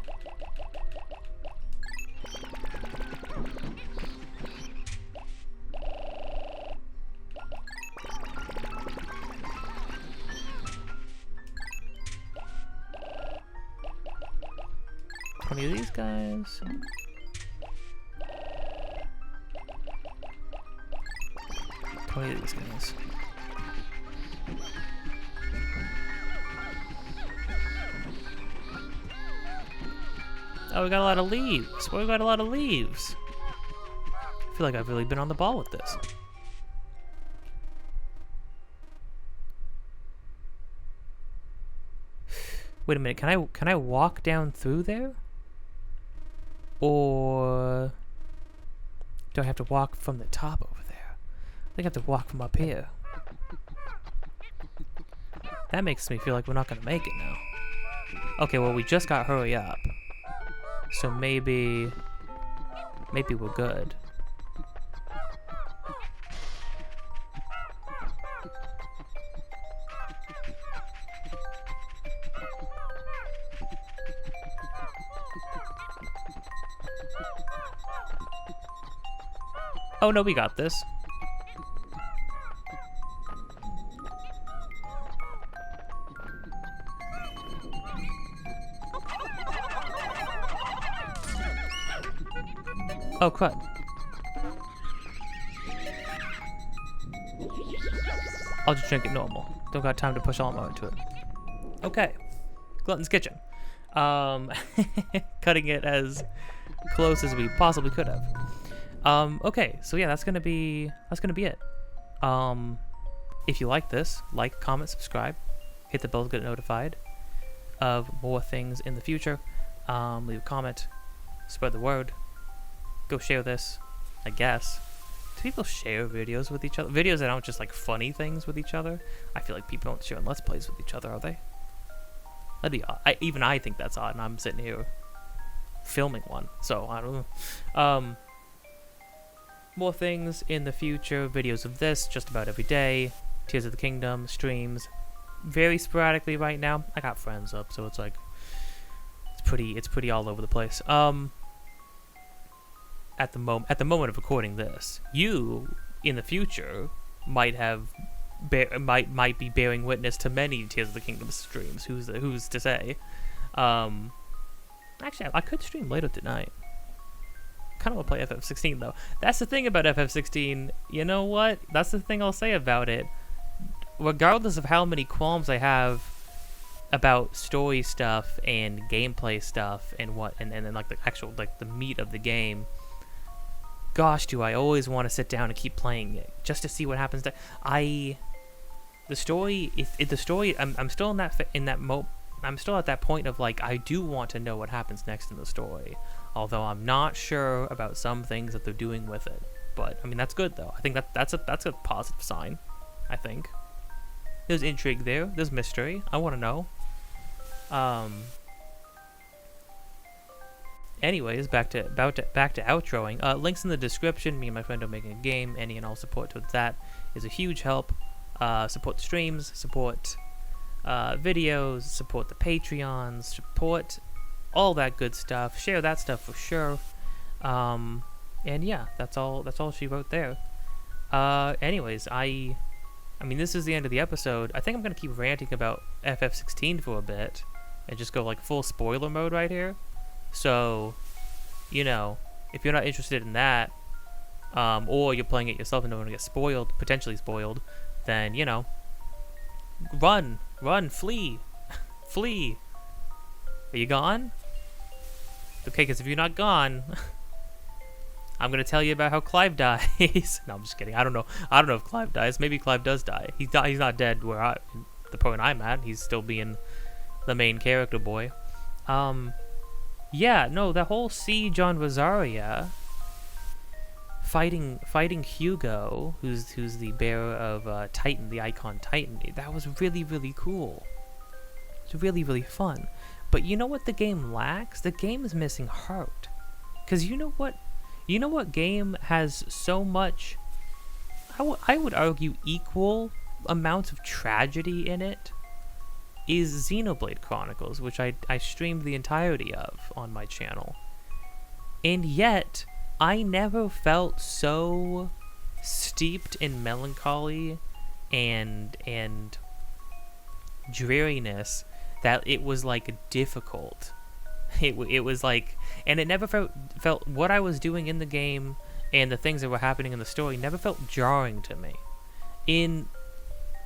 Of these guys. Of these guys. Oh, we got a lot of leaves. Well, we got a lot of leaves. I feel like I've really been on the ball with this. Wait a minute, can I walk down through there? Or do I have to walk from the top over there? I think I have to walk from up here. That makes me feel like we're not gonna make it now. Okay, well we just got hurry up. So maybe we're good. Oh no, we got this. Oh, crud. I'll just drink it normal. Don't got time to push all more into it. Okay. Glutton's Kitchen. Cutting it as close as we possibly could have. Okay, so yeah, that's gonna be it. If you like this, like, comment, subscribe, hit the bell to get notified of more things in the future. Leave a comment, spread the word, go share this, I guess. Do people share videos with each other? Videos that aren't just like funny things with each other? I feel like people don't share Let's Plays with each other, are they? That'd be odd. Even I think that's odd, and I'm sitting here filming one, so I don't know. More things in the future, videos of this just about every day, Tears of the Kingdom, streams, very sporadically right now. I got friends up, so it's like, it's pretty all over the place. At the moment of recording this, you in the future might be bearing witness to many Tears of the Kingdom streams. Who's to say? Actually, I could stream later tonight. Kind of want to play FF16 though. That's the thing about FF16. You know what? That's the thing I'll say about it. Regardless of how many qualms I have about story stuff and gameplay stuff and then like the actual like the meat of the game. Gosh, do I always want to sit down and keep playing it just to see what happens. The story. If the story, I'm still I'm still at that point of like I do want to know what happens next in the story. Although I'm not sure about some things that they're doing with it. But, I mean, that's good, though. I think that's a positive sign, I think. There's intrigue there. There's mystery. I want to know. Anyways, back to outroing. Links in the description. Me and my friend are making a game. Any and all support towards that is a huge help. Support the streams. Support videos. Support the Patreons. Support all that good stuff. Share that stuff for sure. And yeah, that's all she wrote there. Anyways, I mean, this is the end of the episode. I think I'm gonna keep ranting about FF16 for a bit and just go like full spoiler mode right here. So, you know, if you're not interested in that, or you're playing it yourself and don't want to get potentially spoiled, then, you know, run, flee, flee. Are you gone? Okay, because if you're not gone, I'm gonna tell you about how Clive dies. No, I'm just kidding. I don't know if Clive dies. Maybe Clive does die. He's not dead the point I'm at. He's still being the main character boy. Yeah, no, the whole siege on Rosaria, fighting Hugo, who's the bearer of Titan, the icon Titan. That was really, really cool. It's really, really fun. But you know what the game lacks? The game is missing heart. Because you know what game has so much, I would argue, equal amount of tragedy in it is Xenoblade Chronicles, which I streamed the entirety of on my channel. And yet, I never felt so steeped in melancholy and dreariness that it was like difficult. It was like, and it never felt what I was doing in the game and the things that were happening in the story never felt jarring to me. In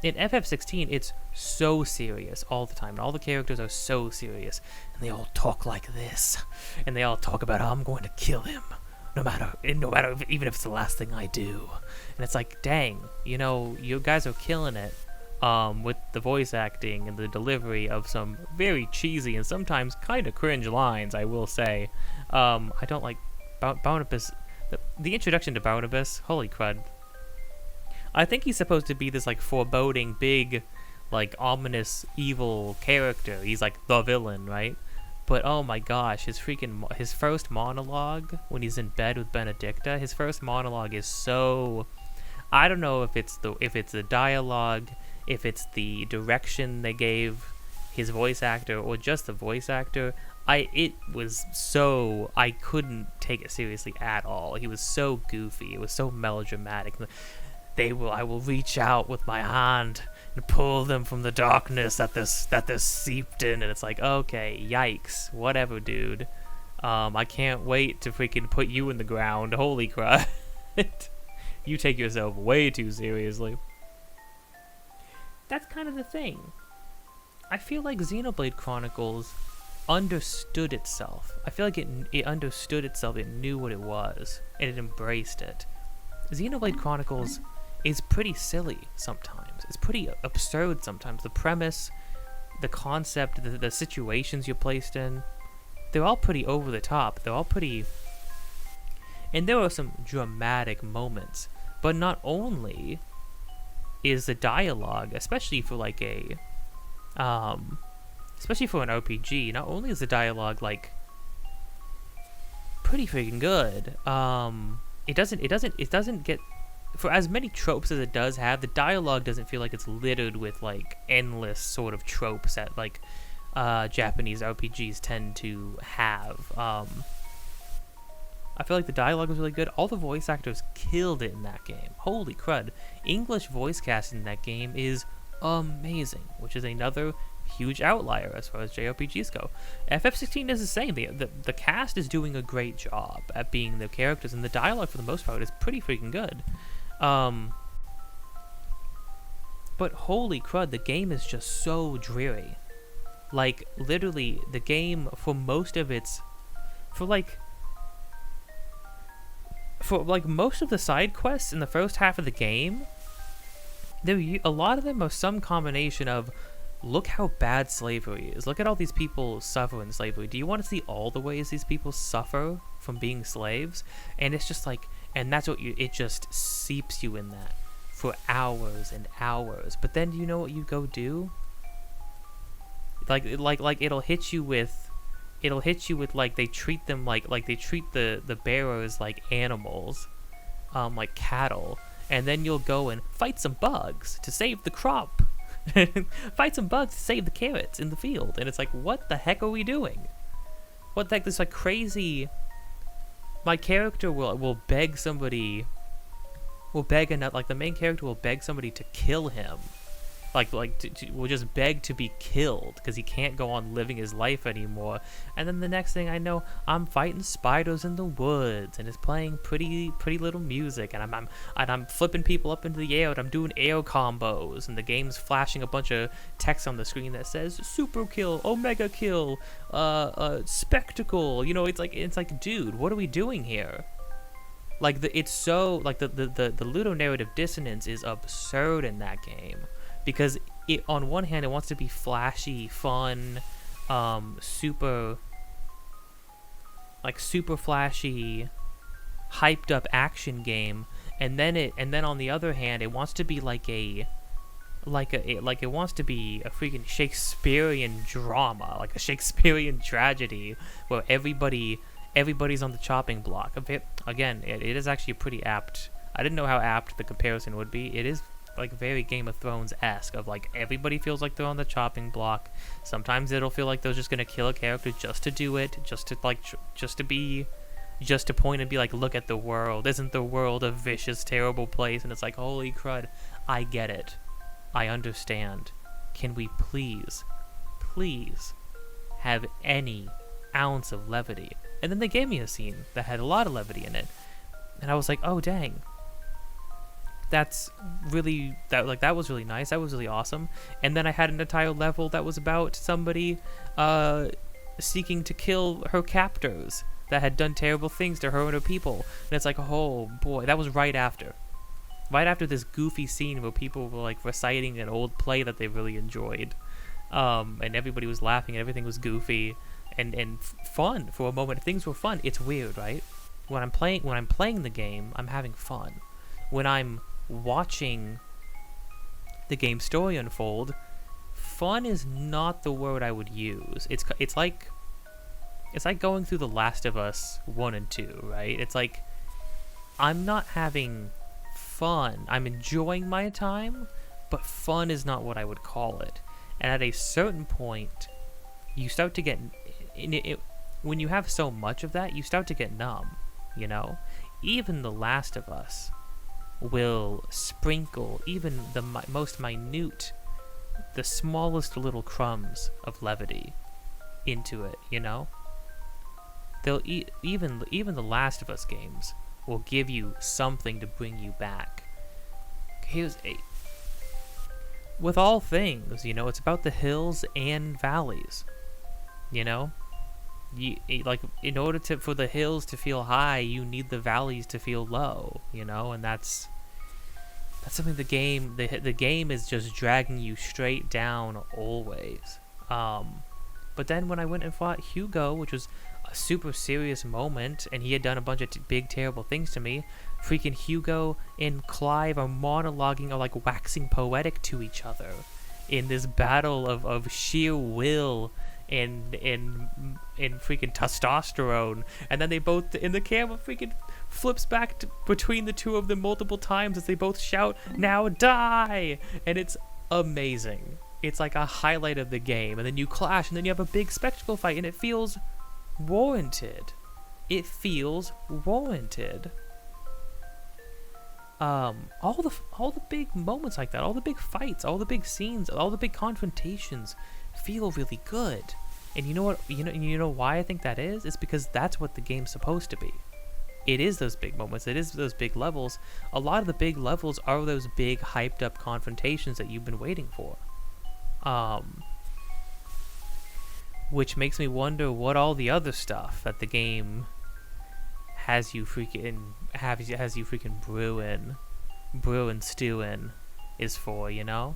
FF16, it's so serious all the time, and all the characters are so serious, and they all talk like this, and they all talk about how I'm going to kill him, no matter even if it's the last thing I do. And it's like, dang, you know, you guys are killing it with the voice acting and the delivery of some very cheesy and sometimes kind of cringe lines, I will say. I don't like Barnabas. The introduction to Barnabas, holy crud. I think he's supposed to be this like foreboding, big, like ominous, evil character. He's like the villain, right? But oh my gosh, his first monologue when he's in bed with Benedicta, his first monologue is so, I don't know if it's the dialogue, if it's the direction they gave his voice actor or just the voice actor. It was so, I couldn't take it seriously at all. He was so goofy. It was so melodramatic. I will reach out with my hand and pull them from the darkness that this seeped in. And it's like, okay, yikes, whatever, dude. I can't wait to freaking put you in the ground. Holy crap. You take yourself way too seriously. That's kind of the thing. I feel like Xenoblade Chronicles understood itself. I feel like it understood itself. It knew what it was, and it embraced it. Xenoblade Chronicles is pretty silly sometimes. It's pretty absurd sometimes. The premise, the concept, the situations you're placed in, they're all pretty over the top. They're all pretty... And there are some dramatic moments. But not only is the dialogue, especially for like a... especially for an RPG, not only is the dialogue like pretty freaking good, it doesn't get, for as many tropes as it does have, the dialogue doesn't feel like it's littered with like endless sort of tropes that like Japanese RPGs tend to have. I feel like the dialogue was really good. All the voice actors killed it in that game. Holy crud. English voice casting in that game is amazing, which is another huge outlier as far as JRPGs go. FF16 is the same. The cast is doing a great job at being the characters, and the dialogue for the most part is pretty freaking good. But holy crud, the game is just so dreary. Like, literally, the game, for most of its... For most of the side quests in the first half of the game, a lot of them are some combination of, look how bad slavery is. Look at all these people suffer in slavery. Do you want to see all the ways these people suffer from being slaves? And it's just like, and that's what it just seeps you in that for hours and hours. But then do you know what you go do? Like it'll hit you with like they treat them like they treat the bearers like animals, like cattle, and then you'll go and fight some bugs to save the crop. Fight some bugs to save the carrots in the field. And it's like, what the heck are we doing? What the heck? This like crazy... My character will beg somebody... Like the main character will beg somebody to kill him. Will just beg to be killed because he can't go on living his life anymore. And then the next thing I know, I'm fighting spiders in the woods, and it's playing pretty little music, and I'm flipping people up into the air, and I'm doing air combos, and the game's flashing a bunch of text on the screen that says super kill, omega kill, spectacle. You know, it's like, dude, what are we doing here? Like it's so like the ludonarrative dissonance is absurd in that game. Because it, on one hand, it wants to be flashy, fun, super flashy, hyped up action game, and then on the other hand, it wants to be it wants to be a freaking Shakespearean drama, like a Shakespearean tragedy where everybody's on the chopping block. Again, it is actually pretty apt. I didn't know how apt the comparison would be. It is like very Game of Thrones-esque of like everybody feels like they're on the chopping block. Sometimes it'll feel like they're just gonna kill a character just to do it, just to like just to point and be like, look at the world. Isn't the world a vicious, terrible place? And it's like, holy crud, I get it. I understand. Can we please have any ounce of levity? And then they gave me a scene that had a lot of levity in it. And I was like, oh dang. That was really nice. That was really awesome. And then I had an entire level that was about somebody seeking to kill her captors that had done terrible things to her and her people. And it's like, oh boy, that was right after this goofy scene where people were like reciting an old play that they really enjoyed. And everybody was laughing and everything was goofy and fun for a moment. Things were fun. It's weird, right? When I'm playing the game, I'm having fun. When I'm watching the game story unfold, fun is not the word I would use. It's like going through The Last of Us 1 and 2, right? It's like I'm not having fun. I'm enjoying my time, but fun is not what I would call it. And at a certain point, you start to get when you have so much of that, you start to get numb, you know? Even The Last of Us will sprinkle even the most minute, the smallest little crumbs of levity into it, you know? They'll even The Last of Us games will give you something to bring you back. With all things, you know, it's about the hills and valleys, you know? Like, in order for the hills to feel high, you need the valleys to feel low, you know? And that's something the game is just dragging you straight down always. But then when I went and fought Hugo, which was a super serious moment, and he had done a bunch of big terrible things to me, freaking Hugo and Clive are monologuing or like waxing poetic to each other in this battle of sheer will and freaking testosterone. And then they both, and the camera freaking flips back between the two of them multiple times as they both shout, "Now die!" And it's amazing. It's like a highlight of the game. And then you clash, and then you have a big spectacle fight, and it feels warranted. It feels warranted. All the big moments like that, all the big fights, all the big scenes, all the big confrontations feel really good. And you know what? You know why I think that is? It's because that's what the game's supposed to be. It is those big moments. It is those big levels. A lot of the big levels are those big hyped up confrontations that you've been waiting for. Which makes me wonder what all the other stuff that the game has you freaking brew and stew in is for, you know?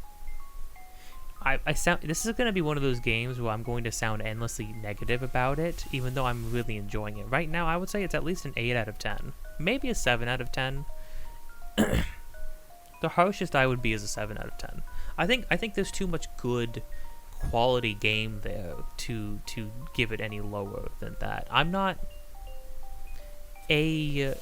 This is gonna be one of those games where I'm going to sound endlessly negative about it, even though I'm really enjoying it. Right now, I would say it's at least an 8 out of 10, maybe a 7 out of 10. The harshest I would be is a 7 out of 10. I think there's too much good quality game there to give it any lower than that. I'm not a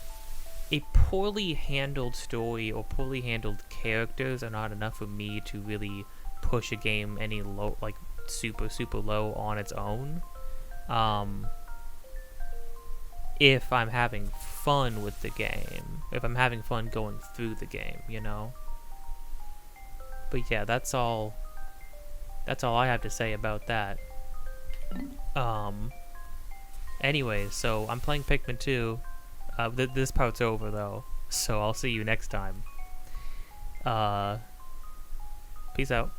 poorly handled story or poorly handled characters are not enough for me to really push a game any low, like super low on its own. If I'm having fun with the game, if I'm having fun going through the game, you know. But yeah, that's all I have to say about that. Anyways, so I'm playing Pikmin 2. This part's over though, so I'll see you next time. Peace out.